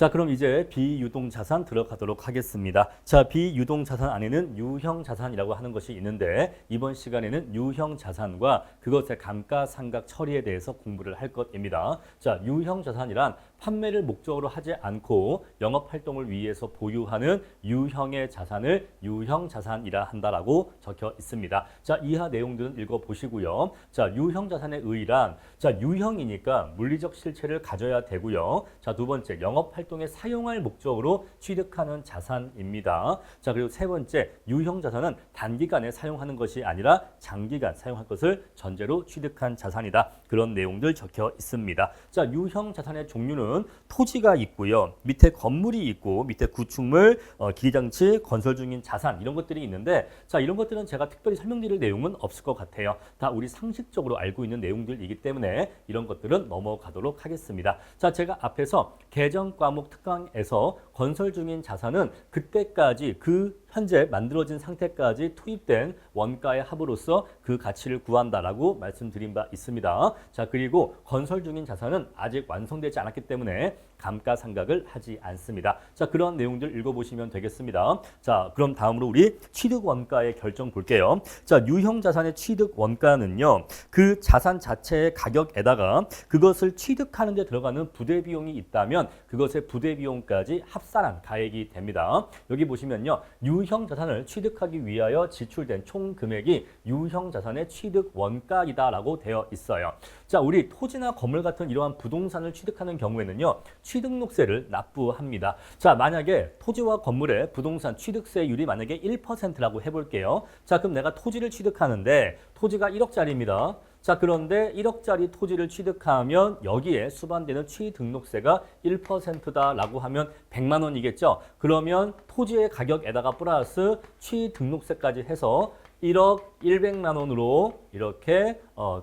자, 그럼 이제 비유동 자산 들어가도록 하겠습니다. 자, 비유동 자산 안에는 유형 자산이라고 하는 것이 있는데 이번 시간에는 유형 자산과 그것의 감가상각 처리에 대해서 공부를 할 것입니다. 자, 유형 자산이란 판매를 목적으로 하지 않고 영업 활동을 위해서 보유하는 유형의 자산을 유형 자산이라 한다라고 적혀 있습니다. 자, 이하 내용들은 읽어 보시고요. 자, 유형 자산의 의의란 자, 유형이니까 물리적 실체를 가져야 되고요. 자, 두 번째 영업 활동에 사용할 목적으로 취득하는 자산입니다. 자, 그리고 세 번째 유형 자산은 단기간에 사용하는 것이 아니라 장기간 사용할 것을 전제로 취득한 자산이다. 그런 내용들 적혀 있습니다. 자, 유형 자산의 종류는 토지가 있고요. 밑에 건물이 있고 밑에 구축물, 기장치, 건설 중인 자산 이런 것들이 있는데 자, 이런 것들은 제가 특별히 설명드릴 내용은 없을 것 같아요. 다 우리 상식적으로 알고 있는 내용들이기 때문에 이런 것들은 넘어가도록 하겠습니다. 자, 제가 앞에서 개정 과목 특강에서 건설 중인 자산은 그때까지 현재 만들어진 상태까지 투입된 원가의 합으로서 그 가치를 구한다라고 말씀드린 바 있습니다. 자, 그리고 건설 중인 자산은 아직 완성되지 않았기 때문에 감가상각을 하지 않습니다. 자, 그런 내용들 읽어보시면 되겠습니다. 자, 그럼 다음으로 우리 취득 원가의 결정 볼게요. 자, 유형 자산의 취득 원가는요, 그 자산 자체의 가격에다가 그것을 취득하는 데 들어가는 부대 비용이 있다면 그것의 부대 비용까지 합산한 가액이 됩니다. 여기 보시면요, 유형 자산을 취득하기 위하여 지출된 총 금액이 유형 자산의 취득 원가이다라고 되어 있어요. 자, 우리 토지나 건물 같은 이러한 부동산을 취득하는 경우에는요, 취득록세를 납부합니다. 자, 만약에 토지와 건물의 부동산 취득세율이 만약에 1%라고 해볼게요. 자, 그럼 내가 토지를 취득하는데 토지가 1억짜리입니다. 자, 그런데 1억짜리 토지를 취득하면 여기에 수반되는 취등록세가 1%다라고 하면 100만 원이겠죠. 그러면 토지의 가격에다가 플러스 취등록세까지 해서 1억 100만 원으로 이렇게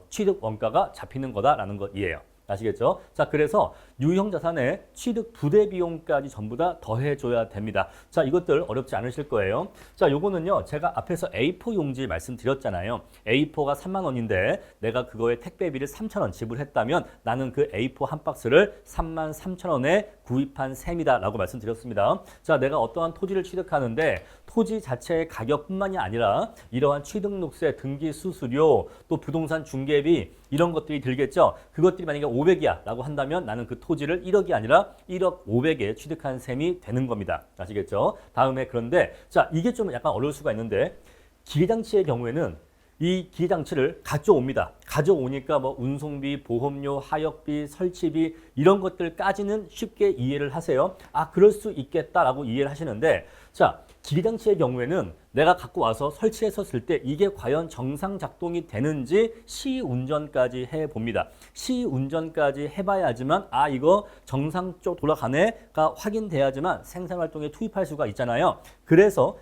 취득 원가가 잡히는 거다라는 것이에요. 아시겠죠? 자, 그래서 유형 자산의 취득 부대 비용까지 전부 다 더해줘야 됩니다. 자, 이것들 어렵지 않으실 거예요. 자, 요거는요, 제가 앞에서 A4 용지 말씀드렸잖아요. A4가 3만 원인데 내가 그거에 택배비를 3천 원 지불했다면 나는 그 A4 한 박스를 3만 3천 원에 구입한 셈이다라고 말씀드렸습니다. 자, 내가 어떠한 토지를 취득하는데 토지 자체의 가격뿐만이 아니라 이러한 취등록세, 등기 수수료, 또 부동산 중개비 이런 것들이 들겠죠. 그것들이 만약에 500이야 라고 한다면 나는 그 토지를 1억이 아니라 1억 500에 취득한 셈이 되는 겁니다. 아시겠죠? 다음에 그런데 자, 이게 좀 약간 어려울 수가 있는데 기계장치의 경우에는 이 기계장치를 가져옵니다. 가져오니까 뭐 운송비, 보험료, 하역비, 설치비 이런 것들까지는 쉽게 이해를 하세요. 아, 그럴 수 있겠다라고 이해를 하시는데 자, 기계장치의 경우에는 내가 갖고 와서 설치했었을 때 이게 과연 정상 작동이 되는지 시운전까지 해봅니다. 시운전까지 해봐야지만 아, 이거 정상 쪽 돌아가네가 확인돼야지만 생산활동에 투입할 수가 있잖아요. 그래서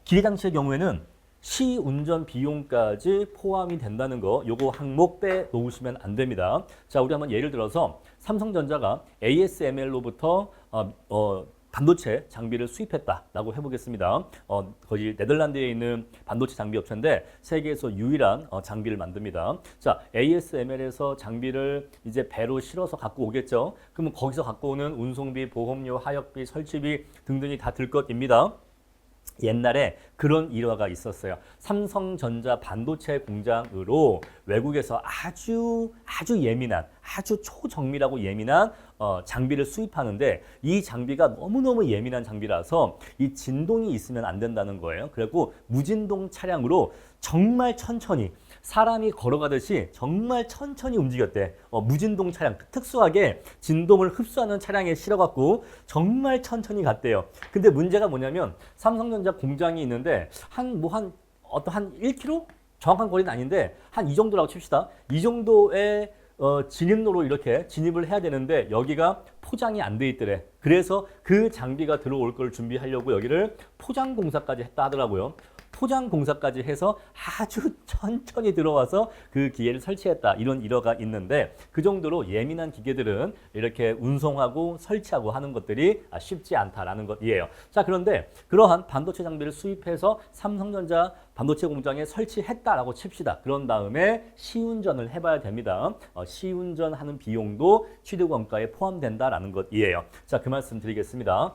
기계장치의 경우에는 시운전 비용까지 포함이 된다는 거, 요거 항목 빼놓으시면 안 됩니다. 자, 우리 한번 예를 들어서 삼성전자가 ASML로부터 반도체 장비를 수입했다라고 해보겠습니다. 거기 네덜란드에 있는 반도체 장비 업체인데 세계에서 유일한 장비를 만듭니다. 자, ASML에서 장비를 이제 배로 실어서 갖고 오겠죠. 그러면 거기서 갖고 오는 운송비, 보험료, 하역비, 설치비 등등이 다 들 것입니다. 옛날에 그런 일화가 있었어요. 삼성전자 반도체 공장으로 외국에서 아주 예민한, 아주 초정밀하고 예민한 장비를 수입하는데 이 장비가 너무너무 예민한 장비라서 이 진동이 있으면 안 된다는 거예요. 그리고 무진동 차량으로 정말 천천히 사람이 걸어가듯이 정말 천천히 움직였대. 무진동 차량, 특수하게 진동을 흡수하는 차량에 실어갖고 정말 천천히 갔대요. 근데 문제가 뭐냐면 삼성전자 공장이 있는데 한 1km? 정확한 거리는 아닌데 한 이 정도라고 칩시다. 이 정도의 진입로로 이렇게 진입을 해야 되는데 여기가 포장이 안 돼 있더래. 그래서 그 장비가 들어올 걸 준비하려고 여기를 포장 공사까지 했다 하더라고요. 포장 공사까지 해서 아주 천천히 들어와서 그 기계를 설치했다. 이런 일화가 있는데 그 정도로 예민한 기계들은 이렇게 운송하고 설치하고 하는 것들이 쉽지 않다라는 것이에요. 자, 그런데 그러한 반도체 장비를 수입해서 삼성전자 반도체 공장에 설치했다라고 칩시다. 그런 다음에 시운전을 해봐야 됩니다. 시운전하는 비용도 취득 원가에 포함된다라는 것이에요. 자, 그 말씀 드리겠습니다.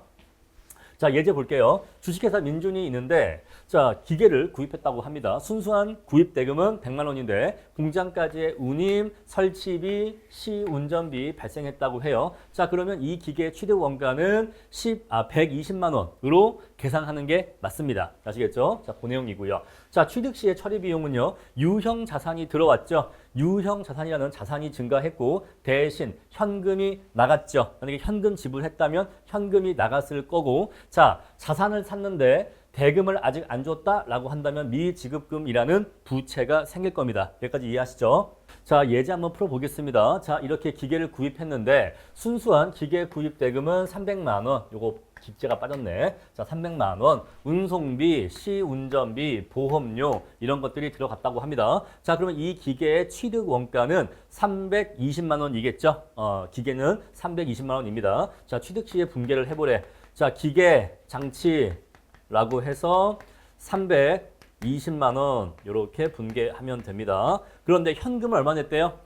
자, 예제 볼게요. 주식회사 민준이 있는데 자, 기계를 구입했다고 합니다. 순수한 구입 대금은 100만 원인데 공장까지의 운임, 설치비, 시운전비 발생했다고 해요. 자, 그러면 이 기계의 취득 원가는 120만 원으로 계산하는 게 맞습니다. 아시겠죠? 자, 그 내용이고요. 자, 취득 시의 처리 비용은요. 유형 자산이 들어왔죠. 유형 자산이라는 자산이 증가했고 대신 현금이 나갔죠. 만약에 현금 지불했다면 현금이 나갔을 거고 자, 자산을 샀는데 대금을 아직 안 줬다라고 한다면 미지급금이라는 부채가 생길 겁니다. 여기까지 이해하시죠? 자, 예제 한번 풀어보겠습니다. 자, 이렇게 기계를 구입했는데 순수한 기계 구입 대금은 300만 원. 요거 집재가 빠졌네. 자, 300만 원. 운송비, 시운전비, 보험료 이런 것들이 들어갔다고 합니다. 자, 그러면 이 기계의 취득 원가는 320만 원이겠죠? 기계는 320만 원입니다. 자, 취득 시에 분계를 해보래. 자, 기계, 장치라고 해서 320만 원 이렇게 분계하면 됩니다. 그런데 현금은 얼마 냈대요?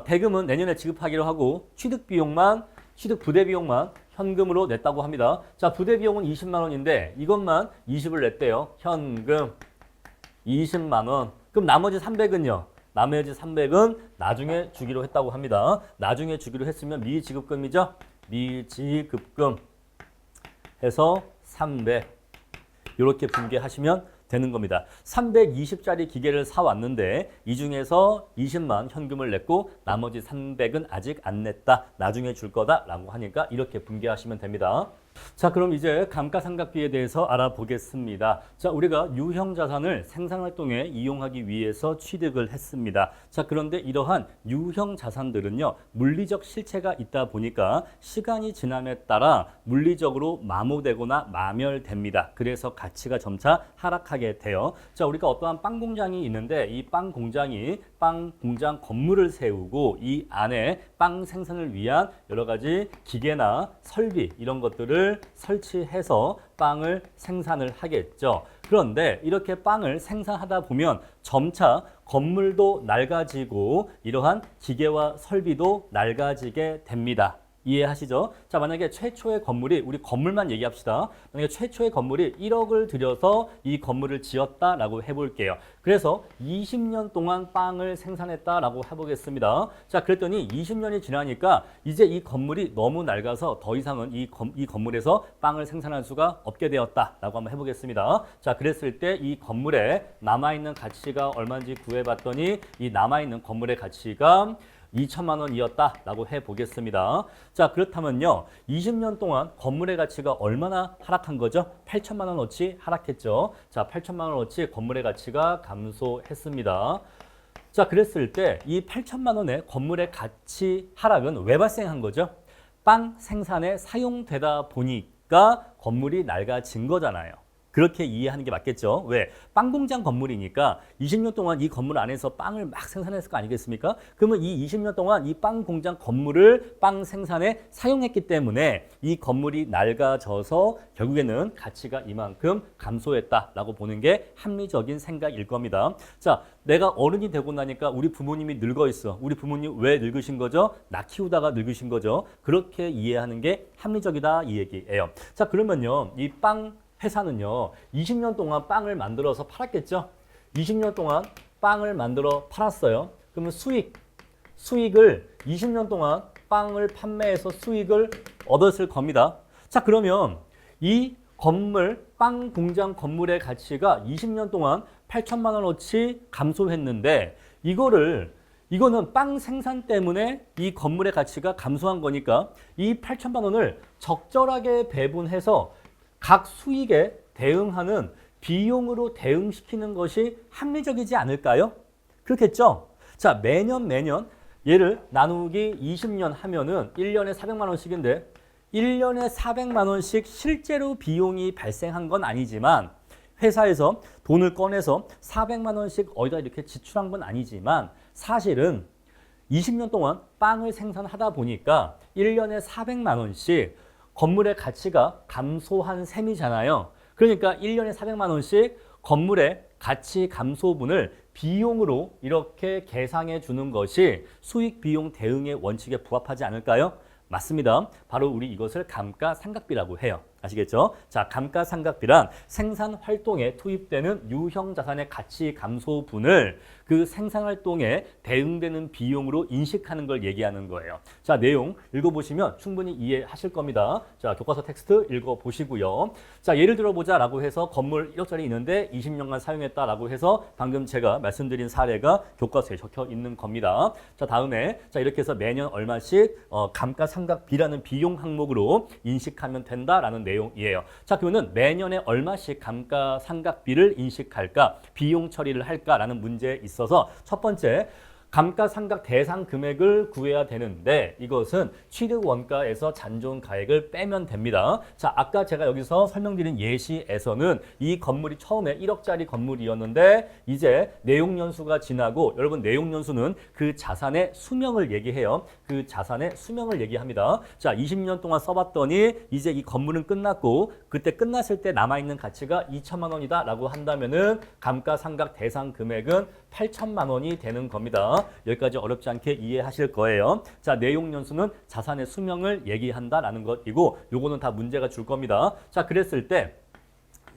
대금은 내년에 지급하기로 하고 취득 부대 비용만 현금으로 냈다고 합니다. 자, 부대 비용은 20만 원인데 이것만 20을 냈대요. 현금 20만 원. 그럼 나머지 300은요? 나머지 300은 나중에 주기로 했다고 합니다. 나중에 주기로 했으면 미지급금이죠? 미지급금 해서 300 이렇게 분계하시면 되는 겁니다. 320짜리 기계를 사왔는데 이 중에서 20만 현금을 냈고 나머지 300은 아직 안 냈다. 나중에 줄 거다라고 하니까 이렇게 분계하시면 됩니다. 자, 그럼 이제 감가상각비에 대해서 알아보겠습니다. 자, 우리가 유형 자산을 생산활동에 이용하기 위해서 취득을 했습니다. 자, 그런데 이러한 유형 자산들은요, 물리적 실체가 있다 보니까 시간이 지남에 따라 물리적으로 마모되거나 마멸됩니다. 그래서 가치가 점차 하락하게 돼요. 자, 우리가 어떠한 빵 공장이 있는데 이 빵 공장이 빵 공장 건물을 세우고 이 안에 빵 생산을 위한 여러 가지 기계나 설비 이런 것들을 설치해서 빵을 생산을 하겠죠. 그런데 이렇게 빵을 생산하다 보면 점차 건물도 낡아지고 이러한 기계와 설비도 낡아지게 됩니다. 이해하시죠? 자, 만약에 최초의 건물이, 우리 건물만 얘기합시다. 만약에 최초의 건물이 1억을 들여서 이 건물을 지었다라고 해볼게요. 그래서 20년 동안 빵을 생산했다라고 해보겠습니다. 자, 그랬더니 20년이 지나니까 이제 이 건물이 너무 낡아서 더 이상은 이 건물에서 빵을 생산할 수가 없게 되었다라고 한번 해보겠습니다. 자, 그랬을 때 이 건물에 남아있는 가치가 얼마인지 구해봤더니 이 남아있는 건물의 가치가 2천만 원이었다라고 해보겠습니다. 자, 그렇다면요. 20년 동안 건물의 가치가 얼마나 하락한 거죠? 8천만 원어치 하락했죠. 자, 8천만 원어치 건물의 가치가 감소했습니다. 자, 그랬을 때 이 8천만 원의 건물의 가치 하락은 왜 발생한 거죠? 빵 생산에 사용되다 보니까 건물이 낡아진 거잖아요. 그렇게 이해하는 게 맞겠죠. 왜? 빵 공장 건물이니까 20년 동안 이 건물 안에서 빵을 막 생산했을 거 아니겠습니까? 그러면 이 20년 동안 이 빵 공장 건물을 빵 생산에 사용했기 때문에 이 건물이 낡아져서 결국에는 가치가 이만큼 감소했다라고 보는 게 합리적인 생각일 겁니다. 자, 내가 어른이 되고 나니까 우리 부모님이 늙어 있어. 우리 부모님 왜 늙으신 거죠? 나 키우다가 늙으신 거죠. 그렇게 이해하는 게 합리적이다 이 얘기예요. 자, 그러면요. 이 빵 회사는요, 20년 동안 빵을 만들어서 팔았겠죠? 20년 동안 빵을 만들어 팔았어요. 그러면 수익을 20년 동안 빵을 판매해서 수익을 얻었을 겁니다. 자, 그러면 이 건물, 빵 공장 건물의 가치가 20년 동안 8천만 원어치 감소했는데 이거는 빵 생산 때문에 이 건물의 가치가 감소한 거니까 이 8천만 원을 적절하게 배분해서 각 수익에 대응하는 비용으로 대응시키는 것이 합리적이지 않을까요? 그렇겠죠? 자, 매년 얘를 나누기 20년 하면은 1년에 400만 원씩인데 1년에 400만 원씩 실제로 비용이 발생한 건 아니지만 회사에서 돈을 꺼내서 400만 원씩 어디다 이렇게 지출한 건 아니지만 사실은 20년 동안 빵을 생산하다 보니까 1년에 400만 원씩 건물의 가치가 감소한 셈이잖아요. 그러니까 1년에 400만 원씩 건물의 가치 감소분을 비용으로 이렇게 계상해 주는 것이 수익 비용 대응의 원칙에 부합하지 않을까요? 맞습니다. 바로 우리 이것을 감가상각비라고 해요. 아시겠죠? 자, 감가상각비란 생산 활동에 투입되는 유형 자산의 가치 감소분을 그 생산 활동에 대응되는 비용으로 인식하는 걸 얘기하는 거예요. 자, 내용 읽어보시면 충분히 이해하실 겁니다. 자, 교과서 텍스트 읽어보시고요. 자, 예를 들어보자라고 해서 건물 1억짜리 있는데 20년간 사용했다라고 해서 방금 제가 말씀드린 사례가 교과서에 적혀 있는 겁니다. 자, 다음에 자, 이렇게 해서 매년 얼마씩 감가상각비라는 비용 항목으로 인식하면 된다라는 내용이에요. 자, 그러면 매년에 얼마씩 감가상각비를 인식할까, 비용 처리를 할까라는 문제에 있어서 첫 번째, 감가상각 대상 금액을 구해야 되는데 이것은 취득 원가에서 잔존 가액을 빼면 됩니다. 자, 아까 제가 여기서 설명드린 예시에서는 이 건물이 처음에 1억짜리 건물이었는데 이제 내용연수가 지나고, 여러분 내용연수는 그 자산의 수명을 얘기해요. 그 자산의 수명을 얘기합니다. 자, 20년 동안 써봤더니 이제 이 건물은 끝났고 그때 끝났을 때 남아있는 가치가 2천만 원이다 라고 한다면은 감가상각 대상 금액은 8천만 원이 되는 겁니다. 여기까지 어렵지 않게 이해하실 거예요. 자, 내용 연수는 자산의 수명을 얘기한다라는 것이고 요거는 다 문제가 줄 겁니다. 자, 그랬을 때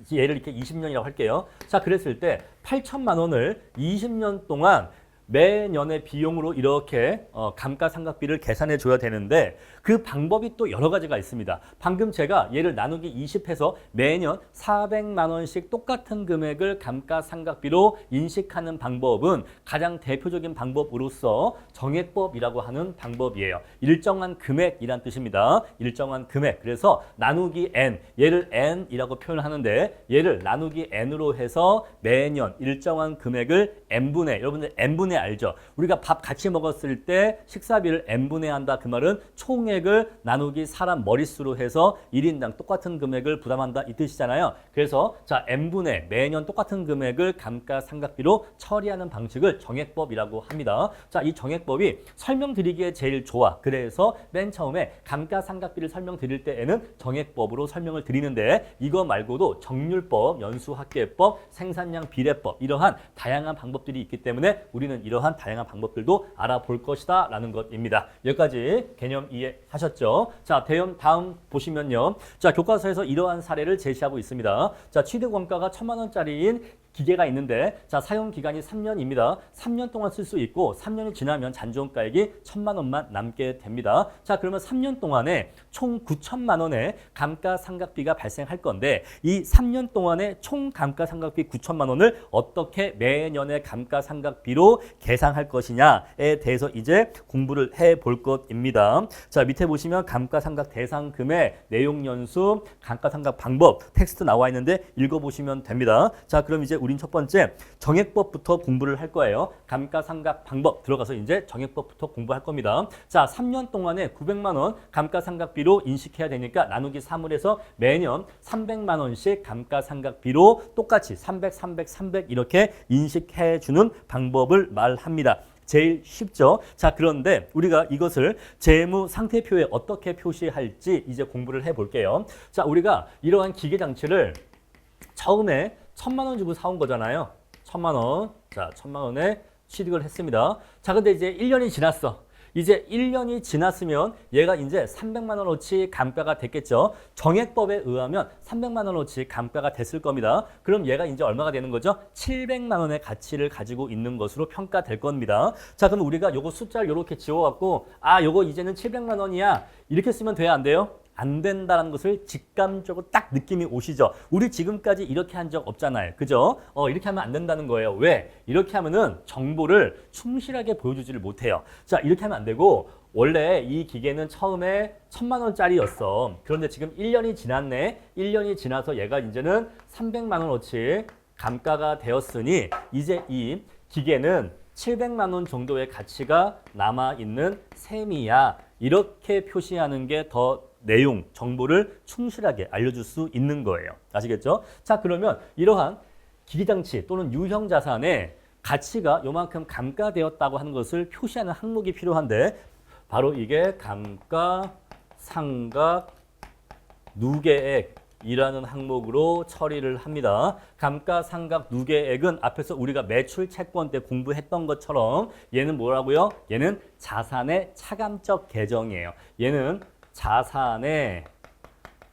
예를 이렇게 20년이라고 할게요. 자, 그랬을 때 8천만 원을 20년 동안 매년의 비용으로 이렇게 감가상각비를 계산해 줘야 되는데 그 방법이 또 여러 가지가 있습니다. 방금 제가 얘를 나누기 20해서 매년 400만 원씩 똑같은 금액을 감가상각비로 인식하는 방법은 가장 대표적인 방법으로서 정액법이라고 하는 방법이에요. 일정한 금액이란 뜻입니다. 일정한 금액. 그래서 나누기 n, 얘를 n이라고 표현하는데 얘를 나누기 n으로 해서 매년 일정한 금액을 n분의, 여러분들 n분의 알죠? 우리가 밥 같이 먹었을 때 식사비를 n분의 한다. 그 말은 총액을 나누기 사람 머릿수로 해서 1인당 똑같은 금액을 부담한다 이 뜻이잖아요. 그래서 자, n분의 매년 똑같은 금액을 감가상각비로 처리하는 방식을 정액법이라고 합니다. 자, 이 정액법이 설명드리기에 제일 좋아. 그래서 맨 처음에 감가상각비를 설명드릴 때에는 정액법으로 설명을 드리는데 이거 말고도 정률법, 연수합계법, 생산량 비례법 이러한 다양한 방법들이 있기 때문에 우리는 이러한 다양한 방법들도 알아볼 것이다 라는 것입니다. 여기까지 개념 이해하셨죠? 자, 다음 보시면요. 자, 교과서에서 이러한 사례를 제시하고 있습니다. 자, 취득 원가가 1,000만 원짜리인 기계가 있는데 자, 사용 기간이 3년입니다. 3년 동안 쓸 수 있고 3년이 지나면 잔존가액이 1,000만 원만 남게 됩니다. 자, 그러면 3년 동안에 총 9천만 원의 감가상각비가 발생할 건데 이 3년 동안에 총 감가상각비 9천만 원을 어떻게 매년의 감가상각비로 계산할 것이냐에 대해서 이제 공부를 해볼 것입니다. 자, 밑에 보시면 감가상각 대상 금액, 내용 연수, 감가상각 방법 텍스트 나와 있는데 읽어보시면 됩니다. 자, 그럼 이제 우린 첫 번째 정액법부터 공부를 할 거예요. 감가상각 방법 들어가서 이제 정액법부터 공부할 겁니다. 자, 3년 동안에 900만 원 감가상각비로 인식해야 되니까 나누기 3을 해서 매년 300만 원씩 감가상각비로 똑같이 300, 300, 300 이렇게 인식해 주는 방법을 말합니다. 제일 쉽죠. 자, 그런데 우리가 이것을 재무 상태표에 어떻게 표시할지 이제 공부를 해볼게요. 자, 우리가 이러한 기계 장치를 처음에 1,000만 원 주고 사온 거잖아요. 1,000만 원. 자, 1,000만 원에 취득을 했습니다. 자, 근데 이제 1년이 지났어. 이제 1년이 지났으면 얘가 이제 300만 원어치 감가가 됐겠죠. 정액법에 의하면 300만 원어치 감가가 됐을 겁니다. 그럼 얘가 이제 얼마가 되는 거죠? 700만 원의 가치를 가지고 있는 것으로 평가될 겁니다. 자, 그럼 우리가 요거 숫자를 이렇게 지워갖고 요거 이제는 700만 원이야. 이렇게 쓰면 돼야 안 돼요? 안 된다는 것을 직감적으로 딱 느낌이 오시죠. 우리 지금까지 이렇게 한 적 없잖아요. 그죠? 이렇게 하면 안 된다는 거예요. 왜? 이렇게 하면은 정보를 충실하게 보여주지를 못해요. 자, 이렇게 하면 안 되고 원래 이 기계는 처음에 1,000만 원짜리였어. 그런데 지금 1년이 지났네. 1년이 지나서 얘가 이제는 300만 원어치 감가가 되었으니 이제 이 기계는 700만 원 정도의 가치가 남아있는 셈이야. 이렇게 표시하는 게 더 내용, 정보를 충실하게 알려줄 수 있는 거예요. 아시겠죠? 자, 그러면 이러한 기기장치 또는 유형 자산의 가치가 요만큼 감가되었다고 하는 것을 표시하는 항목이 필요한데 바로 이게 감가상각 누계액이라는 항목으로 처리를 합니다. 감가상각 누계액은 앞에서 우리가 매출 채권 때 공부했던 것처럼 얘는 뭐라고요? 얘는 자산의 차감적 계정이에요. 얘는 자산의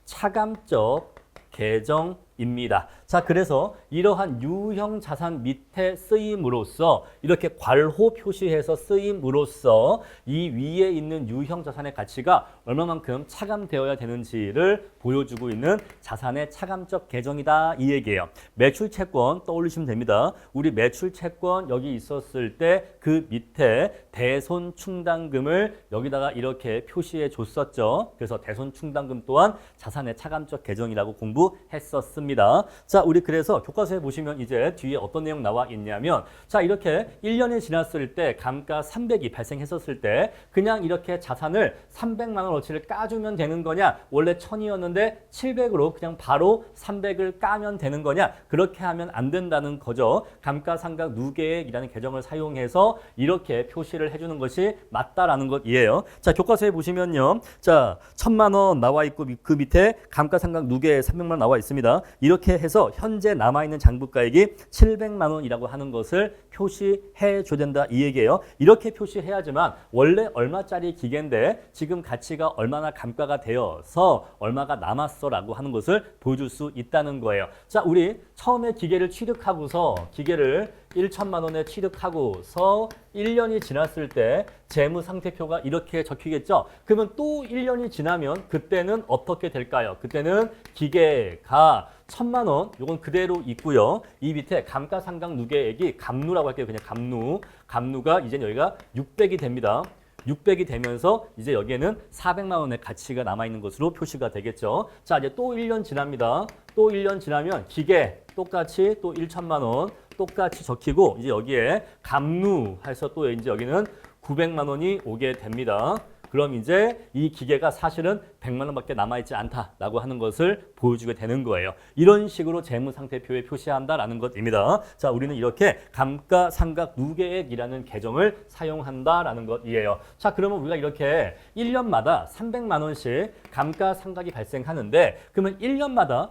차감적 계정입니다. 자, 그래서 이러한 유형 자산 밑에 쓰임으로써 이렇게 괄호 표시해서 쓰임으로써 이 위에 있는 유형 자산의 가치가 얼마만큼 차감되어야 되는지를 보여주고 있는 자산의 차감적 계정이다 이 얘기예요. 매출 채권 떠올리시면 됩니다. 우리 매출 채권 여기 있었을 때 그 밑에 대손 충당금을 여기다가 이렇게 표시해 줬었죠. 그래서 대손 충당금 또한 자산의 차감적 계정이라고 공부했었습니다. 자, 우리 그래서 교과서에 보시면 이제 뒤에 어떤 내용 나와 있냐면 자, 이렇게 1년이 지났을 때 감가 300이 발생했었을 때 그냥 이렇게 자산을 300만 원어치를 까주면 되는 거냐? 원래 1000이었는데 700으로 그냥 바로 300을 까면 되는 거냐? 그렇게 하면 안 된다는 거죠. 감가상각 누계액이라는 계정을 사용해서 이렇게 표시를 해주는 것이 맞다라는 것이에요. 자, 교과서에 보시면요. 자, 1000만 원 나와 있고 그 밑에 감가상각 누계액 300만 원 나와 있습니다. 이렇게 해서 현재 남아있는 장부가액이 700만 원이라고 하는 것을 표시해 줘야 된다 이 얘기예요. 이렇게 표시해야지만 원래 얼마짜리 기계인데 지금 가치가 얼마나 감가가 되어서 얼마가 남았어라고 하는 것을 보여줄 수 있다는 거예요. 자, 우리 처음에 기계를 취득하고서 기계를 1천만 원에 취득하고서 1년이 지났을 때 재무상태표가 이렇게 적히겠죠. 그러면 또 1년이 지나면 그때는 어떻게 될까요? 그때는 기계가 1000만 원, 요건 그대로 있고요. 이 밑에 감가상각 누계액이 감누라고 할게요. 그냥 감누. 감누가 이제 여기가 600이 됩니다. 600이 되면서 이제 여기에는 400만 원의 가치가 남아있는 것으로 표시가 되겠죠. 자, 이제 또 1년 지납니다. 또 1년 지나면 기계 똑같이 또 1천만 원 똑같이 적히고 이제 여기에 감누해서 또 이제 여기는 900만 원이 오게 됩니다. 그럼 이제 이 기계가 사실은 100만 원밖에 남아있지 않다라고 하는 것을 보여주게 되는 거예요. 이런 식으로 재무상태표에 표시한다라는 것입니다. 자, 우리는 이렇게 감가상각 누계액이라는 계정을 사용한다라는 것이에요. 자, 그러면 우리가 이렇게 1년마다 300만 원씩 감가상각이 발생하는데 그러면 1년마다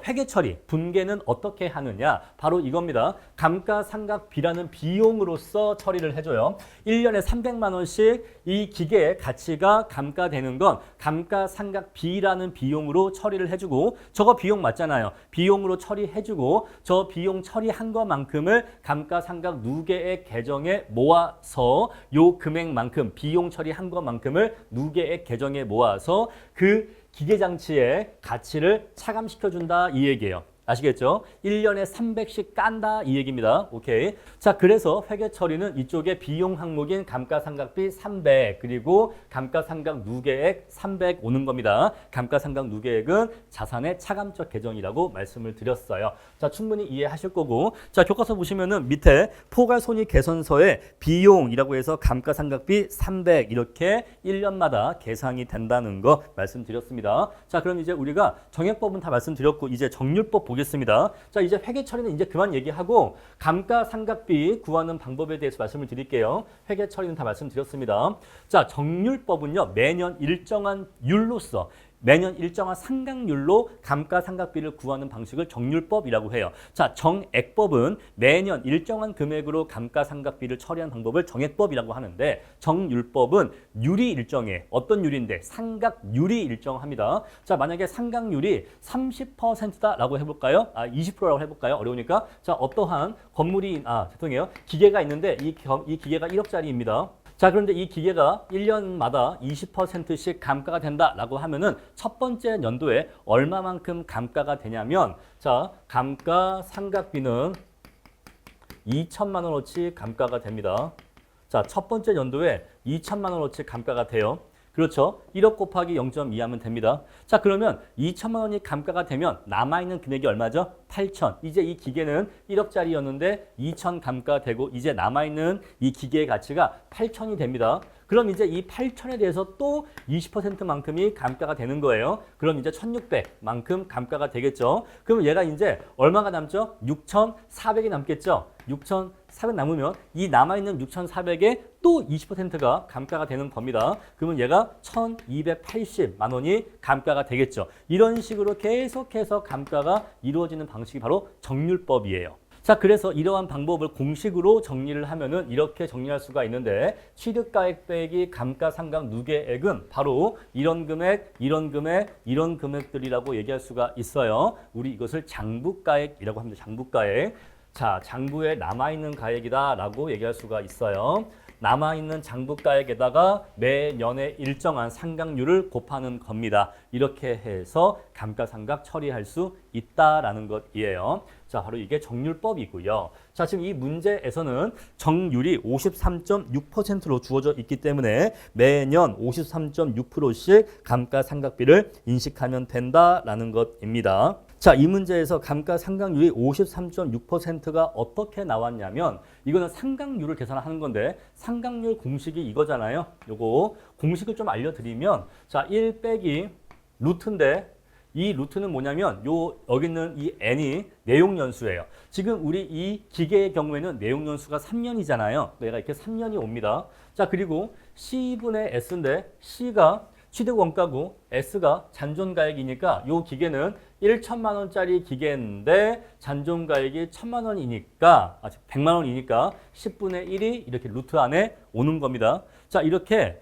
회계 처리, 분계는 어떻게 하느냐? 바로 이겁니다. 감가상각비라는 비용으로서 처리를 해줘요. 1년에 300만 원씩 이 기계의 가치가 감가되는 건 감가상각비라는 비용으로 처리를 해주고 저거 비용 맞잖아요. 비용으로 처리해주고 저 비용 처리한 것만큼을 감가상각 누계액 계정에 모아서 요 금액만큼 비용 처리한 것만큼을 누계액 계정에 모아서 그 기계장치의 가치를 차감시켜준다 이 얘기예요. 아시겠죠? 1년에 300씩 깐다 이 얘기입니다. 오케이. 자, 그래서 회계 처리는 이쪽에 비용 항목인 감가상각비 300 그리고 감가상각 누계액 300 오는 겁니다. 감가상각 누계액은 자산의 차감적 계정이라고 말씀을 드렸어요. 자, 충분히 이해하실 거고. 자, 교과서 보시면은 밑에 포괄손익개선서에 비용이라고 해서 감가상각비 300 이렇게 1년마다 계상이 된다는 거 말씀드렸습니다. 자, 그럼 이제 우리가 정액법은 다 말씀드렸고 이제 정률법 보겠습니다. 자, 이제 회계 처리는 이제 그만 얘기하고 감가상각비 구하는 방법에 대해서 말씀을 드릴게요. 회계 처리는 다 말씀드렸습니다. 자, 정률법은요. 매년 일정한 율로서 매년 일정한 상각률로 감가상각비를 구하는 방식을 정률법이라고 해요. 자, 정액법은 매년 일정한 금액으로 감가상각비를 처리하는 방법을 정액법이라고 하는데 정률법은 율이 일정해. 어떤 율인데? 상각률이 일정합니다. 자, 만약에 상각률이 30%다라고 해볼까요? 20%라고 해볼까요? 어려우니까. 자, 어떠한 건물이 죄송해요. 기계가 있는데 이 기계가 1억짜리입니다. 자, 그런데 이 기계가 1년마다 20%씩 감가가 된다라고 하면은 첫 번째 연도에 얼마만큼 감가가 되냐면 자, 감가상각비는 2천만 원어치 감가가 됩니다. 자, 첫 번째 연도에 2천만 원어치 감가가 돼요. 그렇죠. 1억 곱하기 0.2 하면 됩니다. 자, 그러면 2천만 원이 감가가 되면 남아있는 금액이 얼마죠? 8천. 이제 이 기계는 1억짜리였는데 2천 감가되고 이제 남아있는 이 기계의 가치가 8천이 됩니다. 그럼 이제 이 8,000에 대해서 또 20%만큼이 감가가 되는 거예요. 그럼 이제 1,600만큼 감가가 되겠죠. 그럼 얘가 이제 얼마가 남죠? 6,400이 남겠죠. 6,400 남으면 이 남아있는 6,400에 또 20%가 감가가 되는 겁니다. 그러면 얘가 1,280만 원이 감가가 되겠죠. 이런 식으로 계속해서 감가가 이루어지는 방식이 바로 정률법이에요. 자, 그래서 이러한 방법을 공식으로 정리를 하면은 이렇게 정리할 수가 있는데 취득가액 빼기 감가상각 누계액은 바로 이런 금액, 이런 금액, 이런 금액들이라고 얘기할 수가 있어요. 우리 이것을 장부가액이라고 합니다. 장부가액. 자, 장부에 남아있는 가액이다라고 얘기할 수가 있어요. 남아있는 장부가액에다가 매년의 일정한 상각률을 곱하는 겁니다. 이렇게 해서 감가상각 처리할 수 있다라는 것이에요. 자, 바로 이게 정률법이고요. 자, 지금 이 문제에서는 정률이 53.6%로 주어져 있기 때문에 매년 53.6%씩 감가상각비를 인식하면 된다라는 것입니다. 자, 이 문제에서 감가상각률이 53.6%가 어떻게 나왔냐면 이거는 상각률을 계산하는 건데 상각률 공식이 이거잖아요. 요거 공식을 좀 알려드리면 자, 1 빼기 루트인데 이 루트는 뭐냐면 여기 있는 이 n이 내용연수예요. 지금 우리 이 기계의 경우에는 내용연수가 3년이잖아요. 내가 이렇게 3년이 옵니다. 자, 그리고 C분의 S인데 C가 취득원가고 S가 잔존가액이니까 이 기계는 1,000만 원짜리 기계인데 잔존가액이 1,000만 원이니까 100만 원이니까 10분의 1이 이렇게 루트 안에 오는 겁니다. 자, 이렇게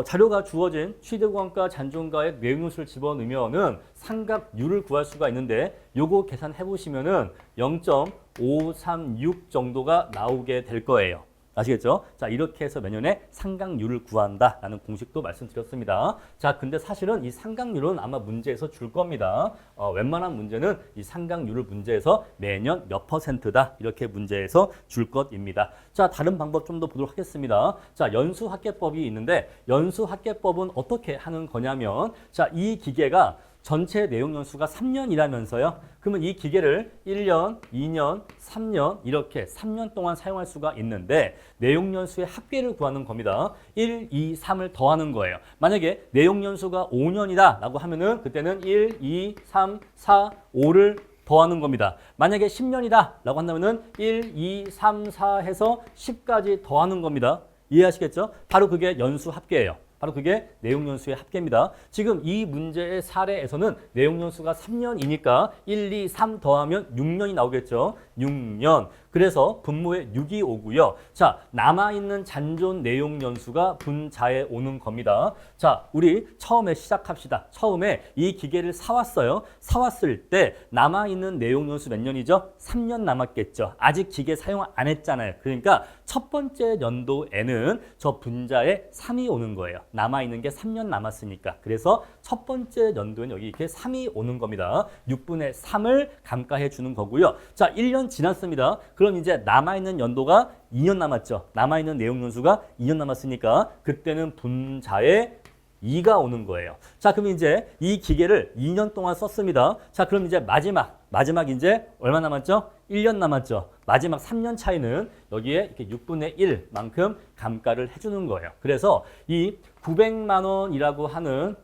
자료가 주어진 취득원가 잔존가액 내용연수를 집어넣으면은 상각률을 구할 수가 있는데 요거 계산해 보시면은 0.536 정도가 나오게 될 거예요. 아시겠죠? 자, 이렇게 해서 매년에 상각률을 구한다라는 공식도 말씀드렸습니다. 자, 근데 사실은 이 상각률은 아마 문제에서 줄 겁니다. 웬만한 문제는 이 상각률을 문제에서 매년 몇 %다 이렇게 문제에서 줄 것입니다. 자, 다른 방법 좀 더 보도록 하겠습니다. 자, 연수합계법이 있는데 연수합계법은 어떻게 하는 거냐면 자, 이 기계가 전체 내용 연수가 3년이라면서요. 그러면 이 기계를 1년, 2년, 3년 이렇게 3년 동안 사용할 수가 있는데 내용 연수의 합계를 구하는 겁니다. 1, 2, 3을 더하는 거예요. 만약에 내용 연수가 5년이다 라고 하면은 그때는 1, 2, 3, 4, 5를 더하는 겁니다. 만약에 10년이다 라고 한다면은 1, 2, 3, 4 해서 10까지 더하는 겁니다. 이해하시겠죠? 바로 그게 연수 합계예요. 바로 그게 내용연수의 합계입니다. 지금 이 문제의 사례에서는 내용연수가 3년이니까 1, 2, 3 더하면 6년이 나오겠죠. 6년. 그래서 분모에 6이 오고요. 자, 남아있는 잔존 내용연수가 분자에 오는 겁니다. 자, 우리 처음에 시작합시다. 처음에 이 기계를 사왔어요. 사왔을 때 남아있는 내용연수 몇 년이죠? 3년 남았겠죠. 아직 기계 사용 안 했잖아요. 그러니까 첫 번째 연도에는 저 분자에 3이 오는 거예요. 남아있는 게 3년 남았으니까. 그래서 첫 번째 연도에는 여기 이렇게 3이 오는 겁니다. 6분의 3을 감가해 주는 거고요. 자, 1년 지났습니다. 그럼 이제 남아있는 연도가 2년 남았죠. 남아있는 내용 연수가 2년 남았으니까 그때는 분자에 2가 오는 거예요. 자, 그럼 이제 이 기계를 2년 동안 썼습니다. 자, 그럼 이제 마지막 이제 얼마 남았죠? 1년 남았죠. 마지막 3년 차이는 여기에 이렇게 6분의 1만큼 감가를 해주는 거예요. 그래서 이 900만 원이라고 하는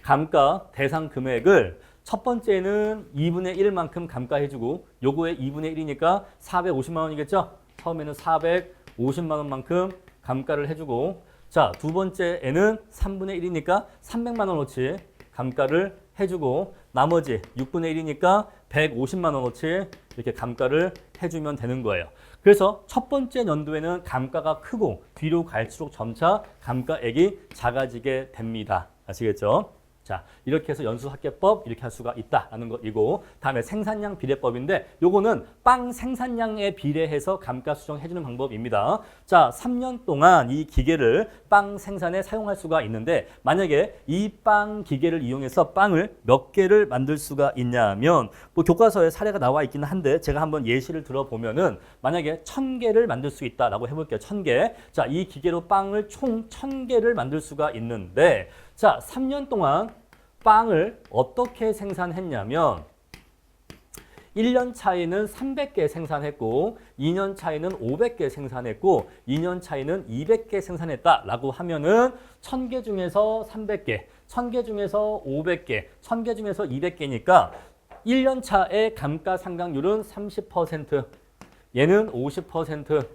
감가 대상 금액을 첫 번째는 2분의 1만큼 감가해주고 요거의 2분의 1이니까 450만 원이겠죠? 처음에는 450만 원만큼 감가를 해주고 자, 두 번째에는 3분의 1이니까 300만 원어치 감가를 해주고 나머지 6분의 1이니까 150만 원어치 이렇게 감가를 해주면 되는 거예요. 그래서 첫 번째 연도에는 감가가 크고 뒤로 갈수록 점차 감가액이 작아지게 됩니다. 아시겠죠? 자, 이렇게 해서 연수합계법 이렇게 할 수가 있다라는 것이고 다음에 생산량 비례법인데 요거는 빵 생산량에 비례해서 감가 수정해주는 방법입니다. 자, 3년 동안 이 기계를 빵 생산에 사용할 수가 있는데 만약에 이 빵 기계를 이용해서 빵을 몇 개를 만들 수가 있냐면 뭐 교과서에 사례가 나와 있기는 한데 제가 한번 예시를 들어보면은 만약에 1000개를 만들 수 있다라고 해볼게요. 1000개. 자, 이 기계로 빵을 총 1000개를 만들 수가 있는데 자, 3년 동안 빵을 어떻게 생산했냐면 1년 차에는 300개 생산했고 2년 차에는 500개 생산했고 2년 차에는 200개 생산했다라고 하면은 1000개 중에서 300개, 1000개 중에서 500개, 1000개 중에서 200개니까 1년 차의 감가상각률은 30%, 얘는 50%,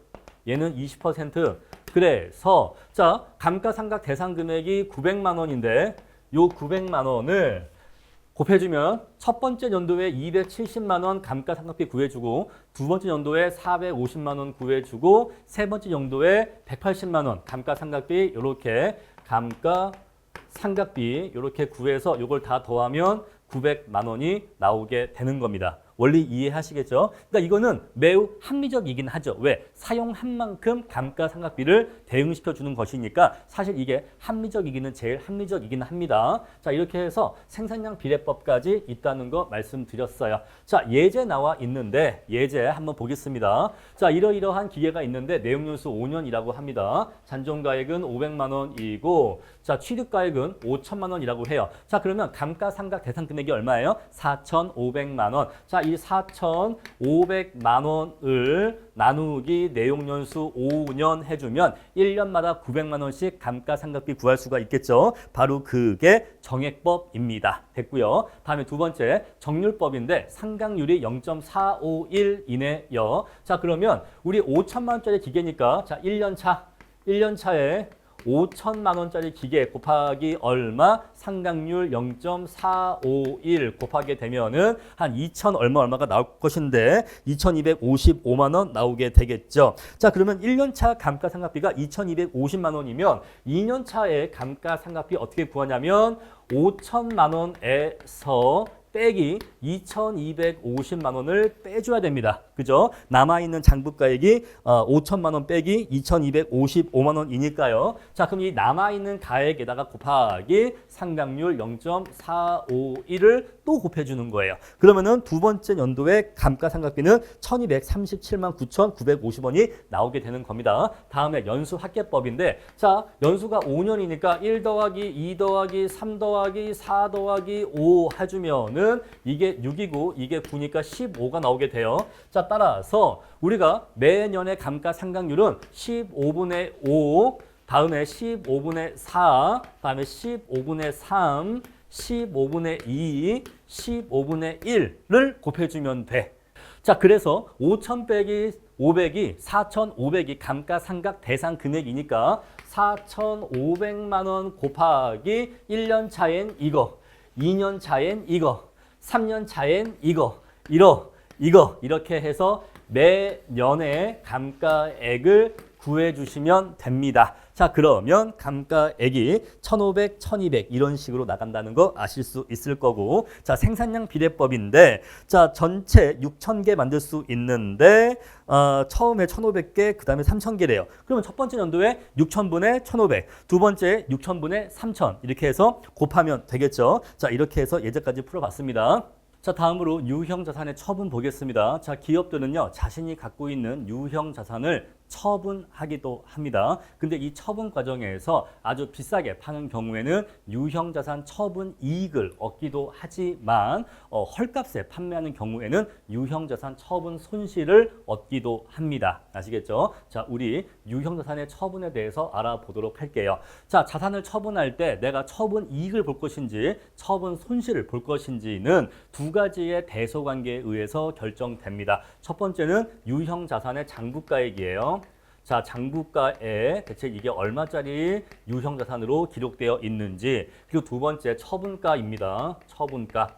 얘는 20%. 그래서 자, 감가상각 대상 금액이 900만 원인데 요 900만 원을 곱해주면 첫 번째 연도에 270만 원 감가상각비 구해주고 두 번째 연도에 450만 원 구해주고 세 번째 연도에 180만 원 감가상각비 이렇게 감가상각비 이렇게 구해서 이걸 다 더하면 900만 원이 나오게 되는 겁니다. 원리 이해하시겠죠? 그러니까 이거는 매우 합리적이긴 하죠. 왜? 사용한 만큼 감가상각비를 대응시켜 주는 것이니까 사실 이게 합리적이기는 제일 합리적이긴 합니다. 자, 이렇게 해서 생산량 비례법까지 있다는 거 말씀드렸어요. 자, 예제 나와 있는데 예제 한번 보겠습니다. 자, 이러이러한 기계가 있는데 내용연수 5년이라고 합니다. 잔존가액은 500만 원이고 자, 취득가액은 5천만 원이라고 해요. 자, 그러면 감가상각 대상 금액이 얼마예요? 4,500만 원. 자, 이 4,500만 원을 나누기 내용연수 5년 해주면 1년마다 900만 원씩 감가상각비 구할 수가 있겠죠. 바로 그게 정액법입니다. 됐고요. 다음에 두 번째 정률법인데 상각률이 0.451 이내요. 자, 그러면 우리 5천만 원짜리 기계니까 자, 1년 차에 5천만 원짜리 기계 곱하기 얼마? 상각률 0.451 곱하게 되면은 한 2천 얼마가 나올 것인데 2,255만 원 나오게 되겠죠. 자, 그러면 1년 차 감가상각비가 2,250만 원이면 2년 차의 감가상각비 어떻게 구하냐면 5천만 원에서 빼기 2,250만 원을 빼줘야 됩니다. 그죠? 남아있는 장부가액이 5천만 원 빼기 2,255만 원이니까요. 자, 그럼 이 남아있는 가액에다가 곱하기 상각률 0.451을 또 곱해주는 거예요. 그러면은 두 번째 연도의 감가상각비는 1,237만 9,950원이 나오게 되는 겁니다. 다음에 연수합계법인데 자, 연수가 5년이니까 1 더하기 2 더하기 3 더하기 4 더하기 5 해주면 이게 6이고 이게 9니까 15가 나오게 돼요. 자, 따라서 우리가 매년의 감가상각률은 15분의 5, 다음에 15분의 4, 다음에 15분의 3, 15분의 2, 15분의 1을 곱해주면 돼. 자, 그래서 5,000 빼기 500이 4,500이 감가상각 대상 금액이니까 4,500만 원 곱하기 1년 차엔 이거, 2년 차엔 이거, 3년 차엔 이거, 이렇게 해서 매년의 감가액을 구해주시면 됩니다. 자, 그러면 감가액이 1,500, 1,200 이런 식으로 나간다는 거 아실 수 있을 거고 자, 생산량 비례법인데 자, 전체 6,000개 만들 수 있는데 처음에 1,500개, 그 다음에 3,000개래요. 그러면 첫 번째 연도에 6,000분의 1,500, 두 번째 6,000분의 3,000 이렇게 해서 곱하면 되겠죠. 자, 이렇게 해서 예제까지 풀어봤습니다. 자, 다음으로 유형 자산의 처분 보겠습니다. 자, 기업들은요, 자신이 갖고 있는 유형 자산을 처분하기도 합니다. 근데 이 처분 과정에서 아주 비싸게 파는 경우에는 유형자산 처분 이익을 얻기도 하지만 헐값에 판매하는 경우에는 유형자산 처분 손실을 얻기도 합니다. 아시겠죠? 자, 우리 유형자산의 처분에 대해서 알아보도록 할게요. 자, 자산을 처분할 때 내가 처분 이익을 볼 것인지 처분 손실을 볼 것인지는 두 가지의 대소관계에 의해서 결정됩니다. 첫 번째는 유형자산의 장부가액이에요. 자, 장부가에 대체 이게 얼마짜리 유형자산으로 기록되어 있는지, 그리고 두 번째 처분가입니다. 처분가.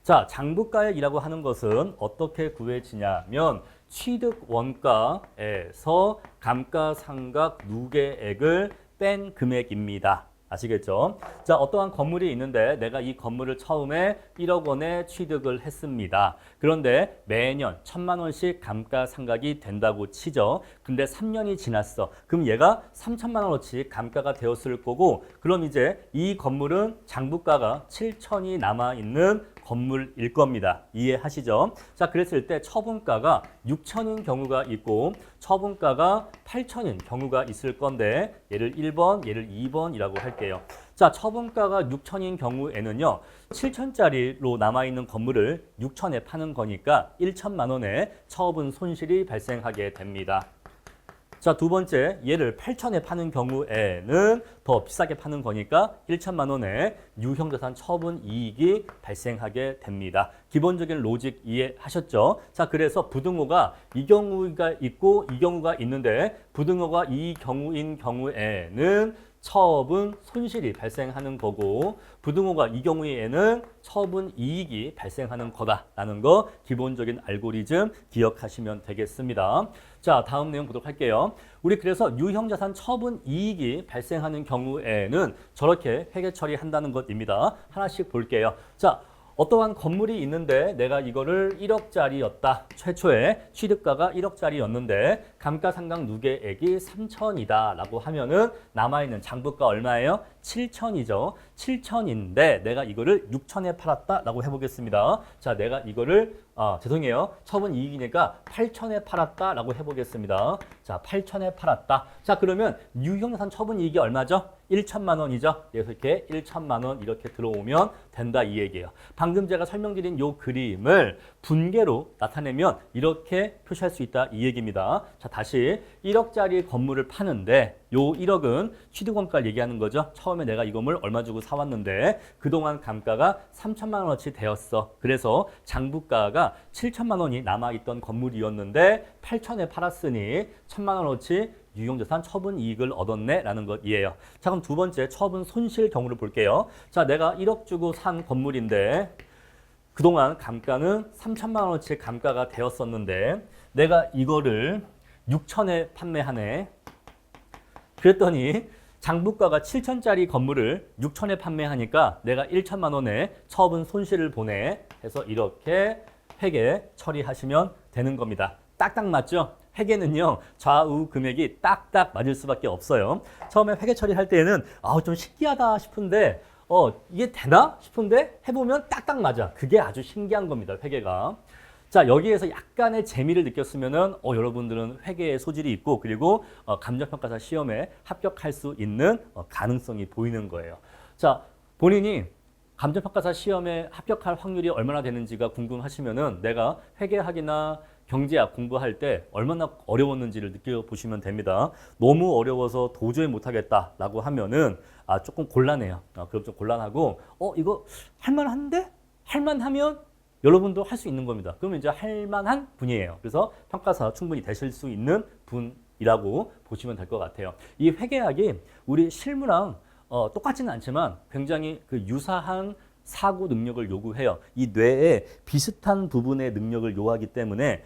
자, 장부가액이라고 하는 것은 어떻게 구해지냐면 취득 원가에서 감가상각 누계액을 뺀 금액입니다. 아시겠죠? 자, 어떠한 건물이 있는데 내가 이 건물을 처음에 1억 원에 취득을 했습니다. 그런데 매년 1,000만 원씩 감가상각이 된다고 치죠. 근데 3년이 지났어. 그럼 얘가 3,000만 원어치 감가가 되었을 거고, 그럼 이제 이 건물은 장부가가 7천이 남아있는 건물일 겁니다. 이해하시죠? 자, 그랬을 때 처분가가 6천인 경우가 있고 처분가가 8천인 경우가 있을 건데 얘를 1번, 얘를 2번이라고 할게요. 자, 처분가가 6천인 경우에는요. 7천짜리로 남아있는 건물을 6천에 파는 거니까 1천만 원의 처분 손실이 발생하게 됩니다. 자, 두 번째, 얘를 8천에 파는 경우에는 더 비싸게 파는 거니까 1천만 원의 유형자산 처분 이익이 발생하게 됩니다. 기본적인 로직 이해하셨죠? 자, 그래서 부등호가 이 경우가 있고 이 경우가 있는데 부등호가 이 경우인 경우에는 처분 손실이 발생하는 거고 부등호가 이 경우에는 처분 이익이 발생하는 거다라는 거 기본적인 알고리즘 기억하시면 되겠습니다. 자, 다음 내용 보도록 할게요. 우리 그래서 유형자산 처분 이익이 발생하는 경우에는 저렇게 회계 처리한다는 것입니다. 하나씩 볼게요. 자, 어떠한 건물이 있는데 내가 이거를 1억짜리였다. 최초에 취득가가 1억짜리였는데 감가상각 누계액이 3천이다 라고 하면은 남아있는 장부가 얼마예요? 7천이죠. 7천인데 내가 이거를 6천에 팔았다 라고 해보겠습니다. 자, 내가 이거를 죄송해요. 처분 이익이니까 8천에 팔았다 라고 해보겠습니다. 자, 8천에 팔았다. 자, 그러면 유형자산 처분 이익이 얼마죠? 1천만 원이죠. 그래서 이렇게 1천만 원 이렇게 들어오면 된다 이 얘기예요. 방금 제가 설명드린 요 그림을 분계로 나타내면 이렇게 표시할 수 있다 이 얘기입니다. 자, 다시 1억짜리 건물을 파는데 요 1억은 취득원가를 얘기하는 거죠. 처음에 내가 이 건물 얼마 주고 사왔는데 그동안 감가가 3천만 원어치 되었어. 그래서 장부가가 7천만 원이 남아있던 건물이었는데 8천에 팔았으니 1천만 원어치 유형자산 처분 이익을 얻었네 라는 것이에요. 자, 그럼 두 번째 처분 손실 경우를 볼게요. 자, 내가 1억 주고 산 건물인데 그동안 감가는 3천만 원어치 감가가 되었었는데 내가 이거를 6천에 판매하네. 그랬더니 장부가가 7천짜리 건물을 6천에 판매하니까 내가 1천만 원의 처분 손실을 보내 해서 이렇게 회계 처리하시면 되는 겁니다. 딱딱 맞죠? 회계는요 좌우 금액이 딱딱 맞을 수밖에 없어요. 처음에 회계 처리할 때는 좀 신기하다 싶은데 이게 되나 싶은데 해보면 딱딱 맞아. 그게 아주 신기한 겁니다. 회계가. 자, 여기에서 약간의 재미를 느꼈으면은 여러분들은 회계에 소질이 있고 그리고 감정평가사 시험에 합격할 수 있는 가능성이 보이는 거예요. 자, 본인이 감정평가사 시험에 합격할 확률이 얼마나 되는지가 궁금하시면은 내가 회계학이나 경제학 공부할 때 얼마나 어려웠는지를 느껴보시면 됩니다. 너무 어려워서 도저히 못하겠다라고 하면은 조금 곤란해요. 그럼 좀 곤란하고 이거 할만한데? 할만하면 여러분도 할 수 있는 겁니다. 그러면 이제 할만한 분이에요. 그래서 평가사 충분히 되실 수 있는 분이라고 보시면 될 것 같아요. 이 회계학이 우리 실무랑 똑같지는 않지만 굉장히 그 유사한 사고 능력을 요구해요. 이 뇌에 비슷한 부분의 능력을 요하기 때문에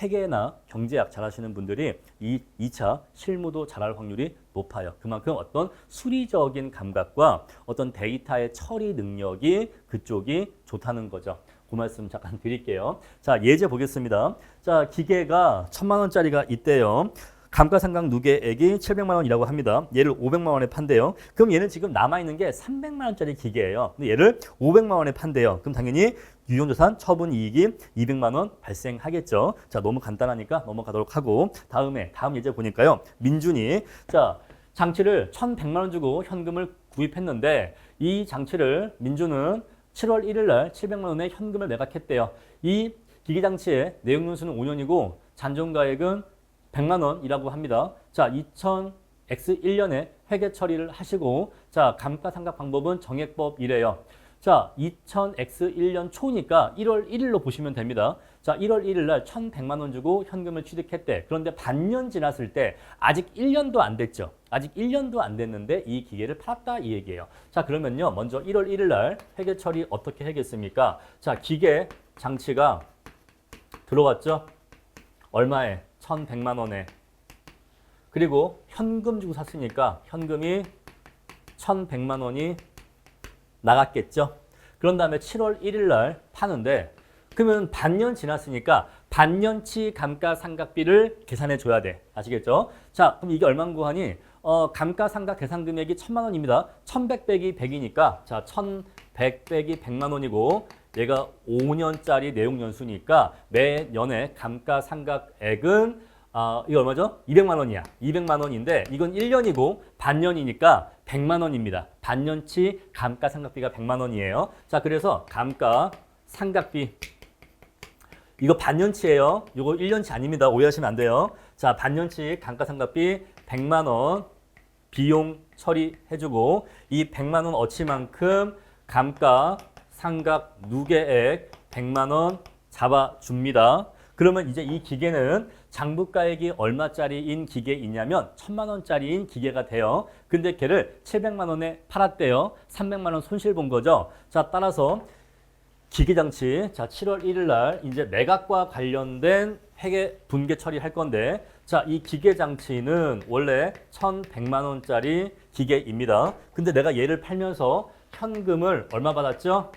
회계나 경제학 잘하시는 분들이 이 2차 실무도 잘할 확률이 높아요. 그만큼 어떤 수리적인 감각과 어떤 데이터의 처리 능력이 그쪽이 좋다는 거죠. 그 말씀 잠깐 드릴게요. 자, 예제 보겠습니다. 자, 기계가 1,000만 원짜리가 있대요. 감가상각 누계액이 700만 원이라고 합니다. 얘를 500만 원에 판대요. 그럼 얘는 지금 남아있는 게 300만 원짜리 기계예요. 근데 얘를 500만 원에 판대요. 그럼 당연히 유형자산 처분 이익이 200만 원 발생하겠죠. 자, 너무 간단하니까 넘어가도록 하고 다음 예제 보니까요. 민준이 자, 장치를 1,100만 원 주고 현금을 구입했는데 이 장치를 민준은 7월 1일 날 700만 원의 현금을 매각했대요. 이 기기장치의 내용연수는 5년이고 잔존가액은 100만 원이라고 합니다. 자, 2000X1년에 회계 처리를 하시고 자, 감가상각 방법은 정액법이래요. 자, 2000X1년 초니까 1월 1일로 보시면 됩니다. 자, 1월 1일 날 1,100만 원 주고 현금을 취득했대. 그런데 반년 지났을 때 아직 1년도 안 됐죠. 아직 1년도 안 됐는데 이 기계를 팔았다 이 얘기예요. 자, 그러면요. 먼저 1월 1일 날 회계 처리 어떻게 하겠습니까? 자, 기계 장치가 들어왔죠. 얼마에? 1,100만 원에. 그리고 현금 주고 샀으니까 현금이 1,100만 원이 나갔겠죠. 그런 다음에 7월 1일 날 파는데 그러면 반년 지났으니까 반년치 감가상각비를 계산해 줘야 돼. 아시겠죠? 자, 그럼 이게 얼마인 구하니? 감가상각 계산 금액이 1,000만 원입니다. 1,100 빼기 100이니까 자, 1,100 빼기 100만 원이고 얘가 5년짜리 내용 연수니까 매년에 감가상각액은 이거 얼마죠? 200만 원이야. 200만 원인데 이건 1년이고 반년이니까 100만 원입니다. 반년치 감가상각비가 100만 원이에요. 자, 그래서 감가상각비 이거 반년치예요. 이거 1년치 아닙니다. 오해하시면 안 돼요. 자, 반년치 감가상각비 100만 원 비용 처리해주고 이 100만 원 어치만큼 감가상각 누계액 100만 원 잡아줍니다. 그러면 이제 이 기계는 장부가액이 얼마짜리인 기계이냐면 1000만 원짜리인 기계가 돼요. 근데 걔를 700만 원에 팔았대요. 300만 원 손실 본 거죠. 자, 따라서 기계장치, 자, 7월 1일 날 이제 매각과 관련된 회계 분계 처리할 건데, 자, 이 기계장치는 원래 1100만 원짜리 기계입니다. 근데 내가 얘를 팔면서 현금을 얼마 받았죠?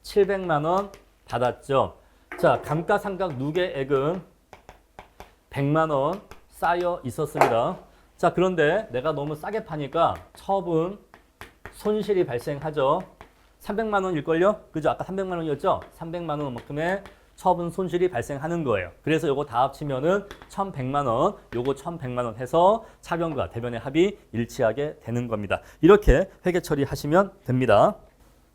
700만 원 받았죠. 자, 감가상각 누계액은 100만 원 쌓여 있었습니다. 자, 그런데 내가 너무 싸게 파니까 처분 손실이 발생하죠. 300만 원일걸요? 그죠? 아까 300만 원이었죠? 300만 원만큼의 처분 손실이 발생하는 거예요. 그래서 요거 다 합치면은 1100만 원, 요거 1100만 원 해서 차변과 대변의 합이 일치하게 되는 겁니다. 이렇게 회계 처리하시면 됩니다.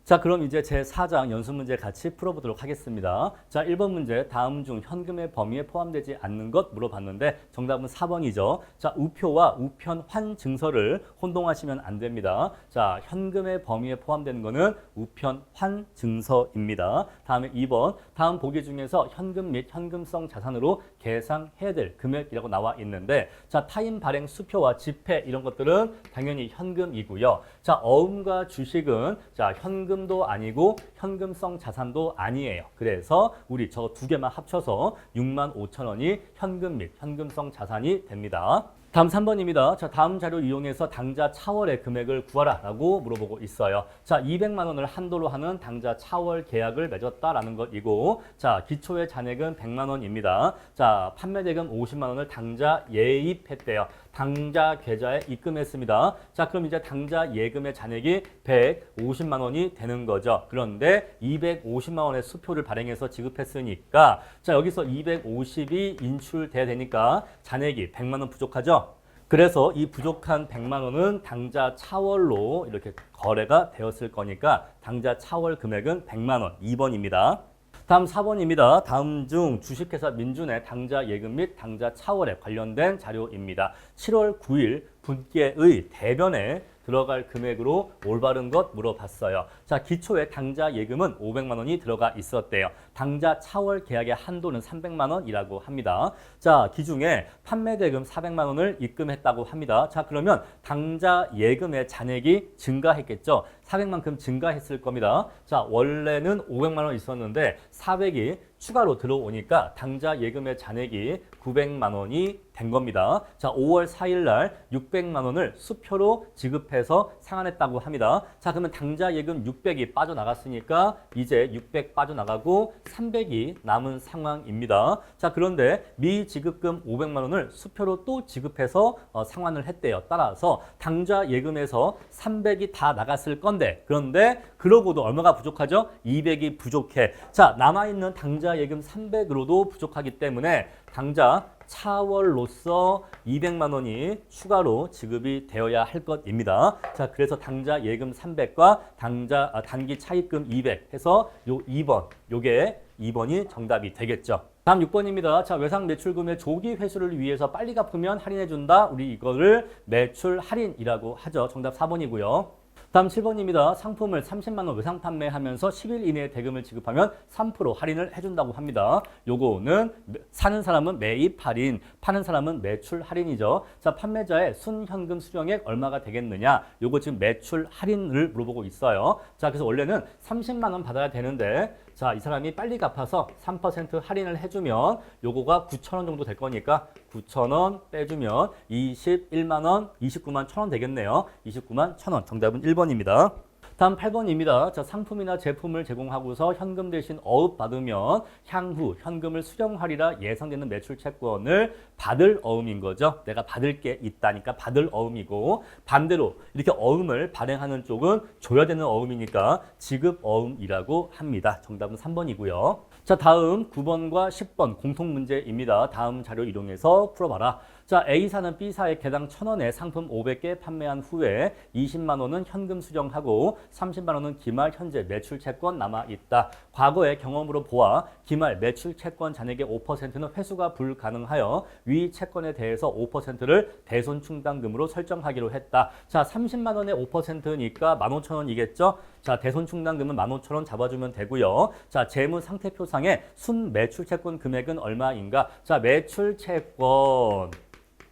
자, 그럼 이제 제4장 연습 문제 같이 풀어보도록 하겠습니다. 자, 1번 문제 다음 중 현금의 범위에 포함되지 않는 것 물어봤는데 정답은 4번이죠. 자, 우표와 우편 환 증서를 혼동하시면 안 됩니다. 자, 현금의 범위에 포함되는 거는 우편 환 증서입니다. 다음에 2번 다음 보기 중에서 현금 및 현금성 자산으로 계상해야 될 금액이라고 나와 있는데 자, 타인 발행 수표와 지폐 이런 것들은 당연히 현금이고요. 자, 어음과 주식은 자, 현금도 아니고 현금성 자산도 아니에요. 그래서 우리 저 두 개만 합쳐서 6만 5천 원이 현금 및 현금성 자산이 됩니다. 다음 3번입니다. 자, 다음 자료 이용해서 당자 차월의 금액을 구하라 라고 물어보고 있어요. 자, 200만 원을 한도로 하는 당자 차월 계약을 맺었다라는 것이고 자, 기초의 잔액은 100만 원입니다. 자, 판매대금 50만 원을 당자 예입했대요. 당자 계좌에 입금했습니다. 자, 그럼 이제 당자 예금의 잔액이 150만 원이 되는 거죠. 그런데 250만 원의 수표를 발행해서 지급했으니까 자, 여기서 250이 인출돼야 되니까 잔액이 100만 원 부족하죠. 그래서 이 부족한 100만 원은 당자 차월로 이렇게 거래가 되었을 거니까 당자 차월 금액은 100만 원 2번입니다. 다음 4번입니다. 다음 중 주식회사 민준의 당자 예금 및 당자 차월에 관련된 자료입니다. 7월 9일 분께의 대변에 들어갈 금액으로 올바른 것 물어봤어요. 자, 기초에 당자 예금은 500만 원이 들어가 있었대요. 당자 차월 계약의 한도는 300만 원이라고 합니다. 자, 기중에 판매대금 400만 원을 입금했다고 합니다. 자, 그러면 당자 예금의 잔액이 증가했겠죠. 400만큼 증가했을 겁니다. 자, 원래는 500만 원 있었는데 400이 추가로 들어오니까 당자 예금의 잔액이 900만 원이 된 겁니다. 자, 5월 4일 날 600만 원을 수표로 지급해서 상환했다고 합니다. 자, 그러면 당자 예금 600이 빠져나갔으니까 이제 600 빠져나가고 300이 남은 상황입니다. 자, 그런데 미지급금 500만 원을 수표로 또 지급해서 상환을 했대요. 따라서 당자 예금에서 300이 다 나갔을 건데 그런데 그러고도 얼마가 부족하죠? 200이 부족해. 자, 남아있는 당자 예금 300으로도 부족하기 때문에 당자 차월로서 200만 원이 추가로 지급이 되어야 할 것입니다. 자, 그래서 당자 예금 300과 단기 차입금 200 해서 요 2번, 요게 2번이 정답이 되겠죠. 다음 6번입니다. 자, 외상 매출금의 조기 회수를 위해서 빨리 갚으면 할인해준다. 우리 이거를 매출 할인이라고 하죠. 정답 4번이고요. 다음 7번입니다. 상품을 30만 원 외상 판매하면서 10일 이내에 대금을 지급하면 3% 할인을 해준다고 합니다. 요거는 사는 사람은 매입 할인, 파는 사람은 매출 할인이죠. 자, 판매자의 순현금 수령액 얼마가 되겠느냐? 요거 지금 매출 할인을 물어보고 있어요. 자, 그래서 원래는 30만 원 받아야 되는데 자, 이 사람이 빨리 갚아서 3% 할인을 해주면 요거가 9천 원 정도 될 거니까 9천 원 빼주면 21만 원, 29만 1천 원 되겠네요. 29만 1천 원. 정답은 1번입니다. 다음 8번입니다. 자, 상품이나 제품을 제공하고서 현금 대신 어읍 받으면 향후 현금을 수령하리라 예상되는 매출 채권을 받을 어음인 거죠. 내가 받을 게 있다니까 받을 어음이고, 반대로 이렇게 어음을 발행하는 쪽은 줘야 되는 어음이니까 지급 어음이라고 합니다. 정답은 3번이고요. 자, 다음 9번과 10번 공통 문제입니다. 다음 자료 이용해서 풀어봐라. 자, A사는 B사에 개당 1,000원에 상품 500개 판매한 후에 20만 원은 현금 수령하고 30만 원은 기말 현재 매출 채권 남아 있다. 과거의 경험으로 보아 기말 매출 채권 잔액의 5%는 회수가 불가능하여 위 채권에 대해서 5%를 대손 충당금으로 설정하기로 했다. 자, 30만 원의 5%니까 15,000원이겠죠? 자, 대손 충당금은 15,000원 잡아주면 되고요. 자, 재무 상태표상의 순 매출 채권 금액은 얼마인가? 자, 매출 채권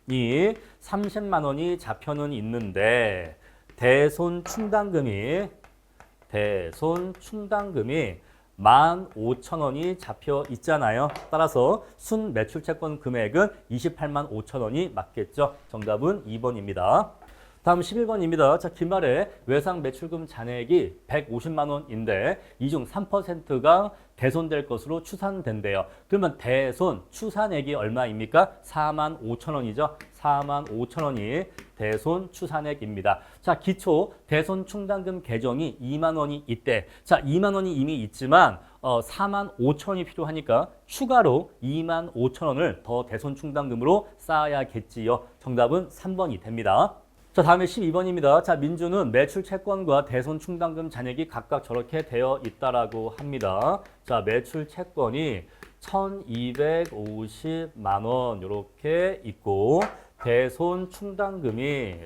이 30만 원이 잡혀는 있는데 대손 충당금이 15,000원이 잡혀 있잖아요. 따라서 순 매출 채권 금액은 28만 5천원이 맞겠죠. 정답은 2번입니다. 다음 11번입니다. 자, 기말에 외상 매출금 잔액이 150만 원인데 이 중 3%가 대손될 것으로 추산된대요. 그러면 대손 추산액이 얼마입니까? 4만 5천 원이죠. 4만 5천 원이 대손 추산액입니다. 자, 기초 대손 충당금 계정이 2만 원이 있대. 자, 2만 원이 이미 있지만 4만 5천 원이 필요하니까 추가로 2만 5천 원을 더 대손 충당금으로 쌓아야겠지요. 정답은 3번이 됩니다. 자, 다음에 12번입니다. 자, 민주는 매출 채권과 대손 충당금 잔액이 각각 저렇게 되어 있다라고 합니다. 자, 매출 채권이 1,250만 원 이렇게 있고 대손 충당금이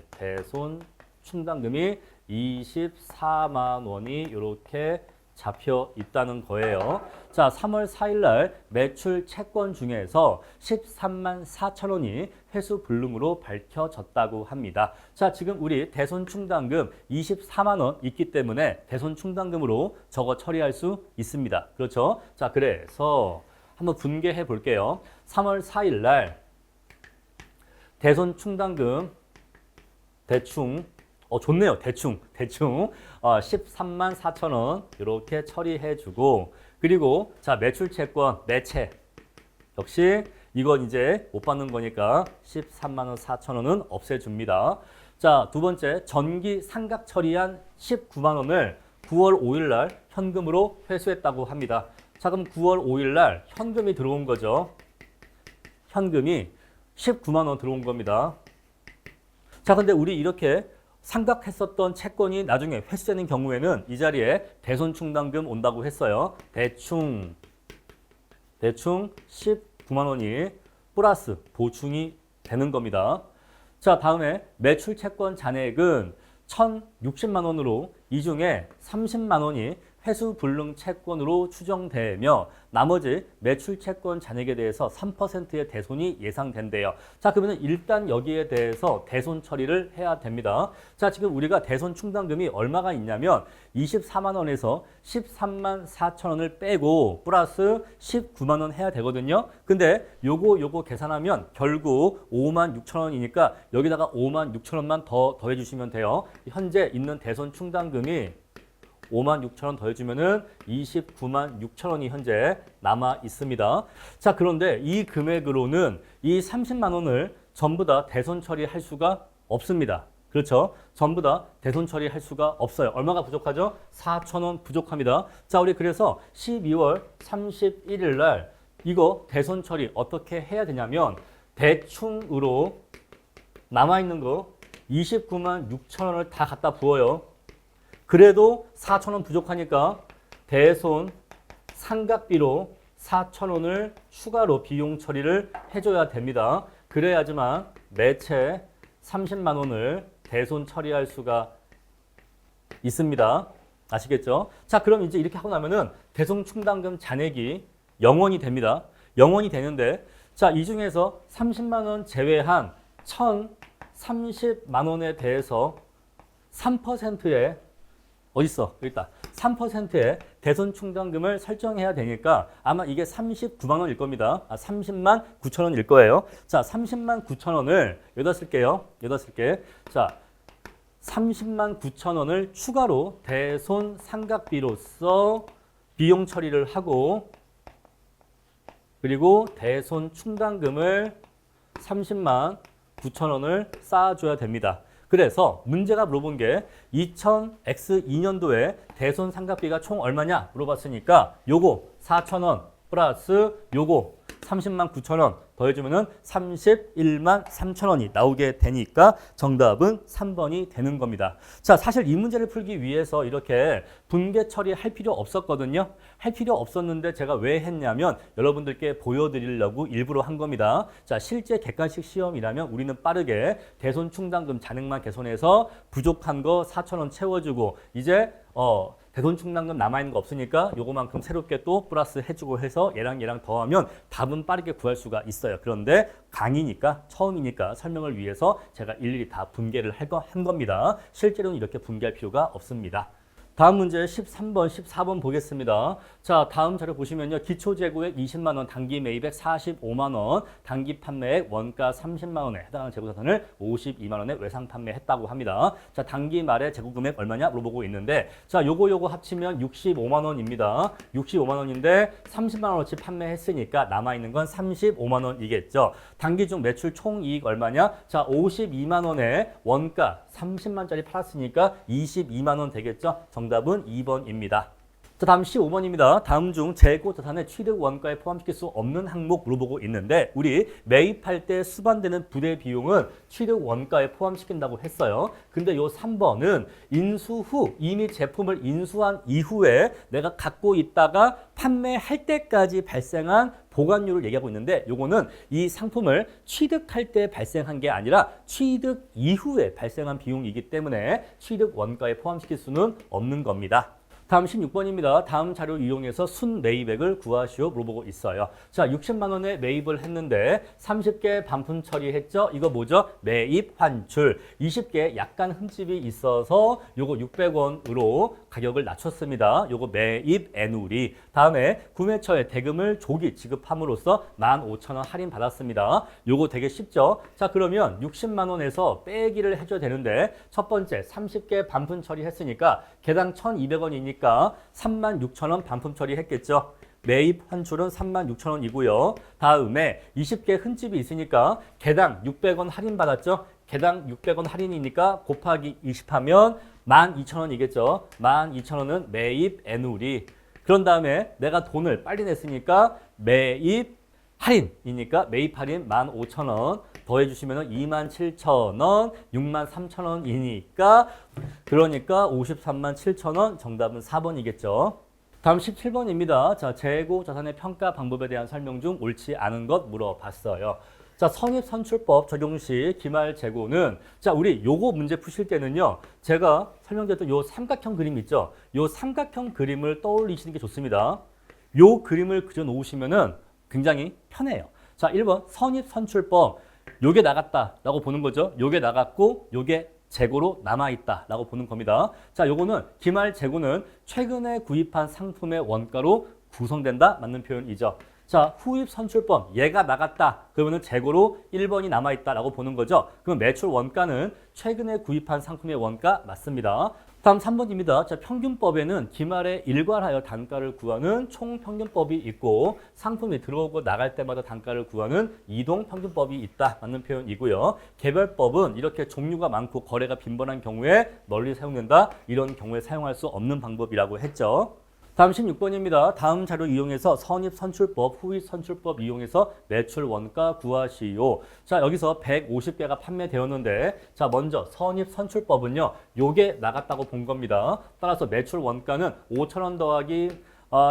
24만 원이 이렇게 잡혀 있다는 거예요. 자, 3월 4일 날 매출 채권 중에서 13만 4천 원이 회수 불능으로 밝혀졌다고 합니다. 자, 지금 우리 대손 충당금 24만 원 있기 때문에 대손 충당금으로 저거 처리할 수 있습니다. 그렇죠? 자, 그래서 한번 분개해 볼게요. 3월 4일 날 대손 충당금 대충 좋네요. 대충 13만 4천 원 이렇게 처리해주고, 그리고 자, 매출 채권 매채 역시 이건 이제 못 받는 거니까 13만 원 4천 원은 없애줍니다. 자, 두 번째 전기 상각 처리한 19만 원을 9월 5일 날 현금으로 회수했다고 합니다. 자, 그럼 9월 5일 날 현금이 들어온 거죠. 현금이 19만 원 들어온 겁니다. 자, 근데 우리 이렇게 상각했었던 채권이 나중에 회수되는 경우에는 이 자리에 대손 충당금 온다고 했어요. 대충 19만 원이 플러스 보충이 되는 겁니다. 자, 다음에 매출 채권 잔액은 1,060만 원으로 이 중에 30만 원이 회수 불능 채권으로 추정되며 나머지 매출 채권 잔액에 대해서 3%의 대손이 예상된대요. 자, 그러면 일단 여기에 대해서 대손 처리를 해야 됩니다. 자, 지금 우리가 대손 충당금이 얼마가 있냐면 24만 원에서 13만 4천 원을 빼고 플러스 19만 원 해야 되거든요. 근데 요거 계산하면 결국 5만 6천 원이니까 여기다가 5만 6천 원만 더 더해 주시면 돼요. 현재 있는 대손 충당금이 5만 6천 원 더해주면은 29만 6천 원이 현재 남아 있습니다. 자, 그런데 이 금액으로는 이 30만 원을 전부 다 대손 처리할 수가 없습니다. 그렇죠? 전부 다 대손 처리할 수가 없어요. 얼마가 부족하죠? 4천 원 부족합니다. 자, 우리 그래서 12월 31일 날 이거 대손 처리 어떻게 해야 되냐면 대충으로 남아있는 거 29만 6천 원을 다 갖다 부어요. 그래도 4천 원 부족하니까 대손 상각비로 4천 원을 추가로 비용 처리를 해줘야 됩니다. 그래야지만 매채 30만 원을 대손 처리할 수가 있습니다. 아시겠죠? 자, 그럼 이제 이렇게 하고 나면은 대손 충당금 잔액이 0원이 됩니다. 0원이 되는데, 자, 이 중에서 30만 원 제외한 1,030만 원에 대해서 3%의 어딨어? 여기 있다. 3%의 대손 충당금을 설정해야 되니까 아마 이게 39만 원일 겁니다. 30만 9천 원일 거예요. 자, 30만 9천 원을 여기다 쓸게요. 여기다 쓸게. 자, 30만 9천 원을 추가로 대손 상각비로서 비용 처리를 하고 그리고 대손 충당금을 30만 9천 원을 쌓아줘야 됩니다. 그래서 문제가 물어본 게 2000X2년도에 대손 상각비가 총 얼마냐 물어봤으니까 요거 4천 원 플러스 요거 30만 9천 원 더해주면은 31만 3천 원이 나오게 되니까 정답은 3번이 되는 겁니다. 자, 사실 이 문제를 풀기 위해서 이렇게 분계 처리할 필요 없었거든요. 할 필요 없었는데 제가 왜 했냐면 여러분들께 보여드리려고 일부러 한 겁니다. 자, 실제 객관식 시험이라면 우리는 빠르게 대손 충당금 잔액만 개선해서 부족한 거 4천 원 채워주고 이제 대손 충당금 남아있는 거 없으니까 요거만큼 새롭게 또 플러스 해주고 해서 얘랑 더하면 답은 빠르게 구할 수가 있어요. 그런데 강의니까 처음이니까 설명을 위해서 제가 일일이 다 분계를 한 겁니다. 실제로는 이렇게 분계할 필요가 없습니다. 다음 문제 13번, 14번 보겠습니다. 자, 다음 자료 보시면요. 기초재고액 20만 원, 단기 매입액 45만 원, 단기 판매액 원가 30만 원에 해당하는 재고자산을 52만 원에 외상 판매했다고 합니다. 자, 단기 말에 재고금액 얼마냐 물어보고 있는데 자, 요거 합치면 65만 원입니다. 65만 원인데 30만 원어치 판매했으니까 남아있는 건 35만 원이겠죠. 단기 중 매출 총이익 얼마냐? 자, 52만 원에 원가 30만짜리 팔았으니까 22만 원 되겠죠. 정답은 2번입니다. 자, 다음 15번입니다. 다음 중 재고 자산의 취득 원가에 포함시킬 수 없는 항목 물어보고 있는데 우리 매입할 때 수반되는 부대 비용은 취득 원가에 포함시킨다고 했어요. 근데 요 3번은 인수 후 이미 제품을 인수한 이후에 내가 갖고 있다가 판매할 때까지 발생한 보관료를 얘기하고 있는데 요거는 이 상품을 취득할 때 발생한 게 아니라 취득 이후에 발생한 비용이기 때문에 취득 원가에 포함시킬 수는 없는 겁니다. 다음 16번입니다. 다음 자료 이용해서 순 매입액을 구하시오 물어보고 있어요. 자, 60만 원에 매입을 했는데 30개 반품 처리했죠? 이거 뭐죠? 매입 환출. 20개 약간 흠집이 있어서 요거 600원으로 가격을 낮췄습니다. 요거 매입 애누리. 다음에 구매처에 대금을 조기 지급함으로써 15,000원 할인 받았습니다. 요거 되게 쉽죠? 자, 그러면 60만 원에서 빼기를 해줘야 되는데 첫 번째 30개 반품 처리했으니까 개당 1,200원이니까 36,000원 반품 처리했겠죠. 매입 환출은 36,000원이고요. 다음에 20개 흠집이 있으니까 개당 600원 할인받았죠. 개당 600원 할인이니까 곱하기 20하면 12,000원이겠죠. 12,000원은 매입 애누리. 그런 다음에 내가 돈을 빨리 냈으니까 매입 할인이니까 매입 할인 15,000원 더해주시면 27,000원, 63,000원이니까 그러니까 537,000원 정답은 4번이겠죠. 다음 17번입니다. 자, 재고 자산의 평가 방법에 대한 설명 중 옳지 않은 것 물어봤어요. 자, 선입선출법 적용 시 기말 재고는 자, 우리 요거 문제 푸실 때는요. 제가 설명드렸던 요 삼각형 그림 있죠. 요 삼각형 그림을 떠올리시는 게 좋습니다. 요 그림을 그려 놓으시면은 굉장히 편해요. 자, 1번 선입선출법. 요게 나갔다라고 보는 거죠. 요게 나갔고 요게 재고로 남아있다라고 보는 겁니다. 자, 요거는 기말 재고는 최근에 구입한 상품의 원가로 구성된다. 맞는 표현이죠. 자, 후입 선출법. 얘가 나갔다. 그러면 재고로 1번이 남아있다라고 보는 거죠. 그럼 매출 원가는 최근에 구입한 상품의 원가 맞습니다. 다음 3번입니다. 자, 평균법에는 기말에 일괄하여 단가를 구하는 총평균법이 있고 상품이 들어오고 나갈 때마다 단가를 구하는 이동평균법이 있다. 맞는 표현이고요. 개별법은 이렇게 종류가 많고 거래가 빈번한 경우에 널리 사용된다. 이런 경우에 사용할 수 없는 방법이라고 했죠. 다음 16번입니다. 다음 자료 이용해서 선입선출법, 후입선출법 이용해서 매출 원가 구하시오. 자, 여기서 150개가 판매되었는데 자, 먼저 선입선출법은요. 요게 나갔다고 본 겁니다. 따라서 매출 원가는 5,000원 더하기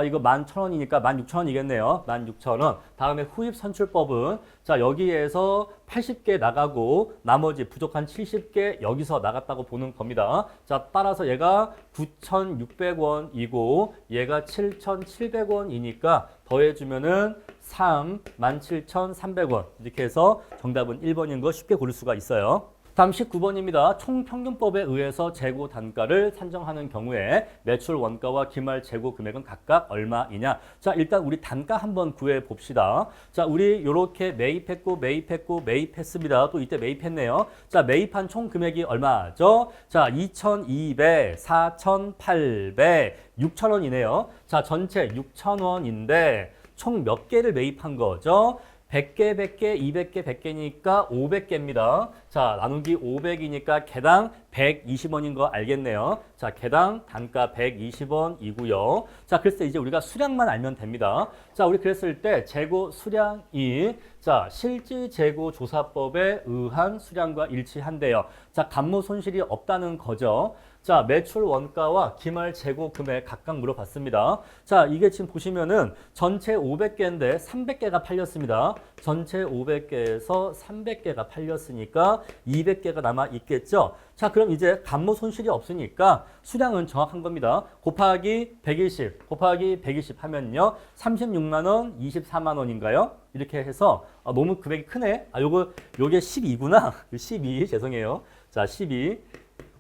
이거 11,000원이니까 16,000원이겠네요. 16,000원. 다음에 후입 선출법은 자, 여기에서 80개 나가고 나머지 부족한 70개 여기서 나갔다고 보는 겁니다. 자, 따라서 얘가 9,600원이고 얘가 7,700원이니까 더해주면은 37,300원. 이렇게 해서 정답은 1번인 거 쉽게 고를 수가 있어요. 다음 19번입니다. 총평균법에 의해서 재고 단가를 산정하는 경우에 매출 원가와 기말 재고 금액은 각각 얼마이냐. 자, 일단 우리 단가 한번 구해 봅시다. 자, 우리 이렇게 매입했습니다. 또 이때 매입했네요. 자, 매입한 총 금액이 얼마죠? 자, 2,200, 4,800, 6,000원이네요. 자, 전체 6,000원인데 총 몇 개를 매입한 거죠? 100개, 100개, 200개, 100개니까 500개입니다. 자, 나누기 500이니까 개당 120원인 거 알겠네요. 자, 개당 단가 120원이고요. 자, 그래서 이제 우리가 수량만 알면 됩니다. 자, 우리 그랬을 때 재고 수량이 자, 실질 재고 조사법에 의한 수량과 일치한대요. 자, 감모 손실이 없다는 거죠. 자, 매출 원가와 기말 재고 금액 각각 물어봤습니다. 자, 이게 지금 보시면은 전체 500개인데 300개가 팔렸습니다. 전체 500개에서 300개가 팔렸으니까 200개가 남아 있겠죠. 자, 그럼 이제 감모 손실이 없으니까 수량은 정확한 겁니다. 곱하기 120, 곱하기 120 하면요. 36만 원, 24만 원인가요? 이렇게 해서 너무 금액이 크네. 요게 12구나. 12, 죄송해요. 자, 12.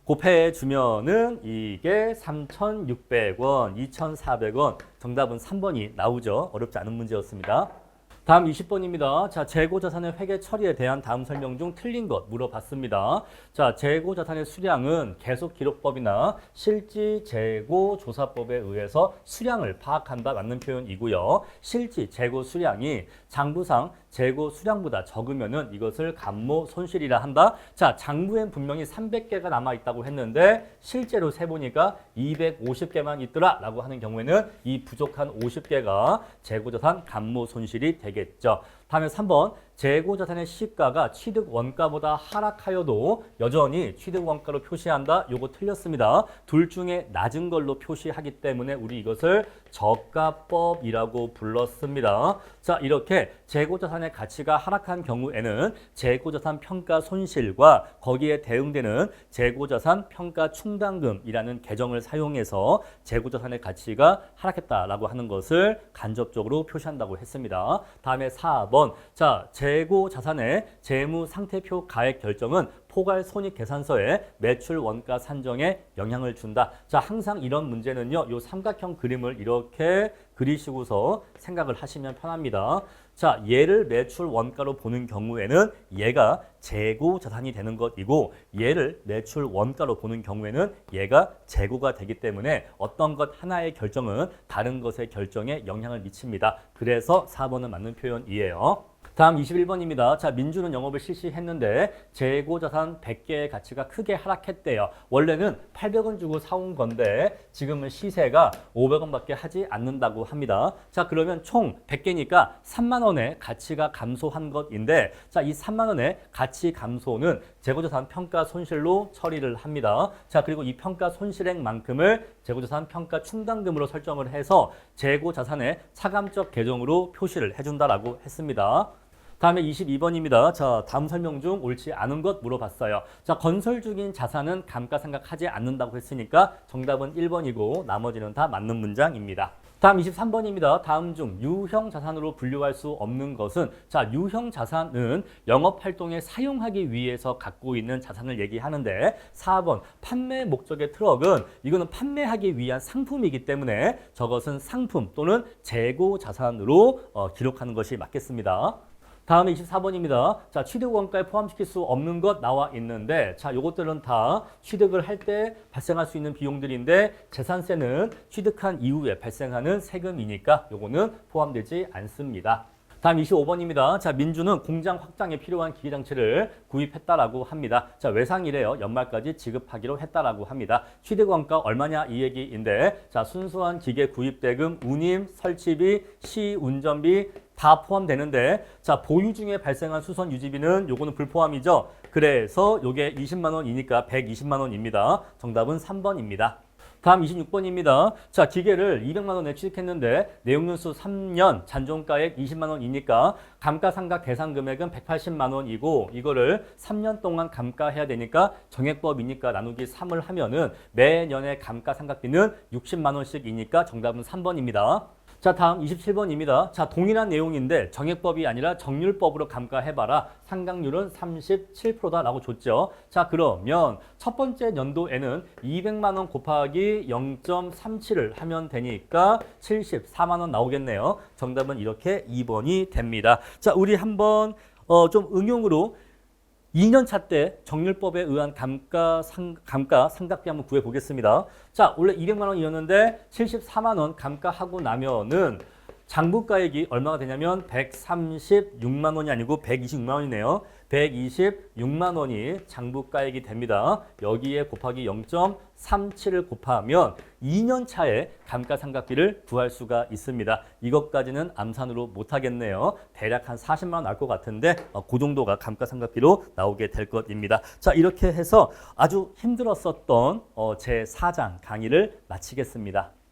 곱해주면은 이게 3,600원, 2,400원. 정답은 3번이 나오죠. 어렵지 않은 문제였습니다. 다음 20번입니다. 자, 재고자산의 회계 처리에 대한 다음 설명 중 틀린 것 물어봤습니다. 자, 재고자산의 수량은 계속기록법이나 실지 재고조사법에 의해서 수량을 파악한다 맞는 표현이고요. 실지 재고 수량이 장부상 재고 수량보다 적으면은 이것을 감모 손실이라 한다. 자, 장부엔 분명히 300개가 남아 있다고 했는데 실제로 세보니까 250개만 있더라 라고 하는 경우에는 이 부족한 50개가 재고자산 감모 손실이 되겠죠. 다음에 3번 재고자산의 시가가 취득 원가보다 하락하여도 여전히 취득 원가로 표시한다. 요거 틀렸습니다. 둘 중에 낮은 걸로 표시하기 때문에 우리 이것을 저가법이라고 불렀습니다. 자, 이렇게 재고자산의 가치가 하락한 경우에는 재고자산 평가 손실과 거기에 대응되는 재고자산 평가 충당금이라는 계정을 사용해서 재고자산의 가치가 하락했다라고 하는 것을 간접적으로 표시한다고 했습니다. 다음에 4번 자, 재고자산의 재무상태표 가액 결정은 포괄손익계산서에 매출 원가 산정에 영향을 준다. 자, 항상 이런 문제는요. 요 삼각형 그림을 이렇게 그리시고서 생각을 하시면 편합니다. 자, 얘를 매출 원가로 보는 경우에는 얘가 재고자산이 되는 것이고 얘를 매출 원가로 보는 경우에는 얘가 재고가 되기 때문에 어떤 것 하나의 결정은 다른 것의 결정에 영향을 미칩니다. 그래서 4번은 맞는 표현이에요. 다음 21번입니다. 자, 민주는 영업을 실시했는데 재고자산 100개의 가치가 크게 하락했대요. 원래는 800원 주고 사온 건데 지금은 시세가 500원밖에 하지 않는다고 합니다. 자, 그러면 총 100개니까 3만 원의 가치가 감소한 것인데 자, 이 3만 원의 가치 감소는 재고자산 평가 손실로 처리를 합니다. 자, 그리고 이 평가 손실액만큼을 재고자산 평가 충당금으로 설정을 해서 재고자산의 차감적 계정으로 표시를 해준다라고 했습니다. 다음에 22번입니다. 자, 다음 설명 중 옳지 않은 것 물어봤어요. 자, 건설 중인 자산은 감가상각하지 않는다고 했으니까 정답은 1번이고 나머지는 다 맞는 문장입니다. 다음 23번입니다. 다음 중 유형 자산으로 분류할 수 없는 것은 자, 유형 자산은 영업 활동에 사용하기 위해서 갖고 있는 자산을 얘기하는데 4번 판매 목적의 트럭은 이거는 판매하기 위한 상품이기 때문에 저것은 상품 또는 재고 자산으로 기록하는 것이 맞겠습니다. 다음에 24번입니다. 자, 취득 원가에 포함시킬 수 없는 것 나와 있는데 자, 요것들은 다 취득을 할 때 발생할 수 있는 비용들인데 재산세는 취득한 이후에 발생하는 세금이니까 요거는 포함되지 않습니다. 다음 25번입니다. 자, 민주는 공장 확장에 필요한 기계장치를 구입했다라고 합니다. 자, 외상이래요. 연말까지 지급하기로 했다라고 합니다. 취득원가 얼마냐 이 얘기인데 자, 순수한 기계 구입대금, 운임, 설치비, 시운전비 다 포함되는데 자, 보유 중에 발생한 수선 유지비는 요거는 불포함이죠. 그래서 요게 20만 원이니까 120만 원입니다. 정답은 3번입니다. 다음 26번입니다. 자, 기계를 200만 원에 취득했는데 내용연수 3년 잔존가액 20만 원이니까 감가상각 대상 금액은 180만 원이고 이거를 3년 동안 감가해야 되니까 정액법이니까 나누기 3을 하면은 매년의 감가상각비는 60만 원씩이니까 정답은 3번입니다. 자, 다음 27번입니다. 자, 동일한 내용인데 정액법이 아니라 정률법으로 감가해봐라. 상각률은 37%다라고 줬죠. 자, 그러면 첫 번째 연도에는 200만 원 곱하기 0.37을 하면 되니까 74만 원 나오겠네요. 정답은 이렇게 2번이 됩니다. 자, 우리 한번 좀 응용으로 2년차 때 정률법에 의한 감가 상각비 한번 구해 보겠습니다. 자, 원래 200만 원이었는데 74만 원 감가하고 나면은 장부가액이 얼마가 되냐면 136만 원이 아니고 126만 원이네요. 126만 원이 장부가액이 됩니다. 여기에 곱하기 0.37을 곱하면 2년 차에 감가상각비를 구할 수가 있습니다. 이것까지는 암산으로 못하겠네요. 대략 한 40만 원 날 것 같은데 그 정도가 감가상각비로 나오게 될 것입니다. 자, 이렇게 해서 아주 힘들었었던 제 4장 강의를 마치겠습니다.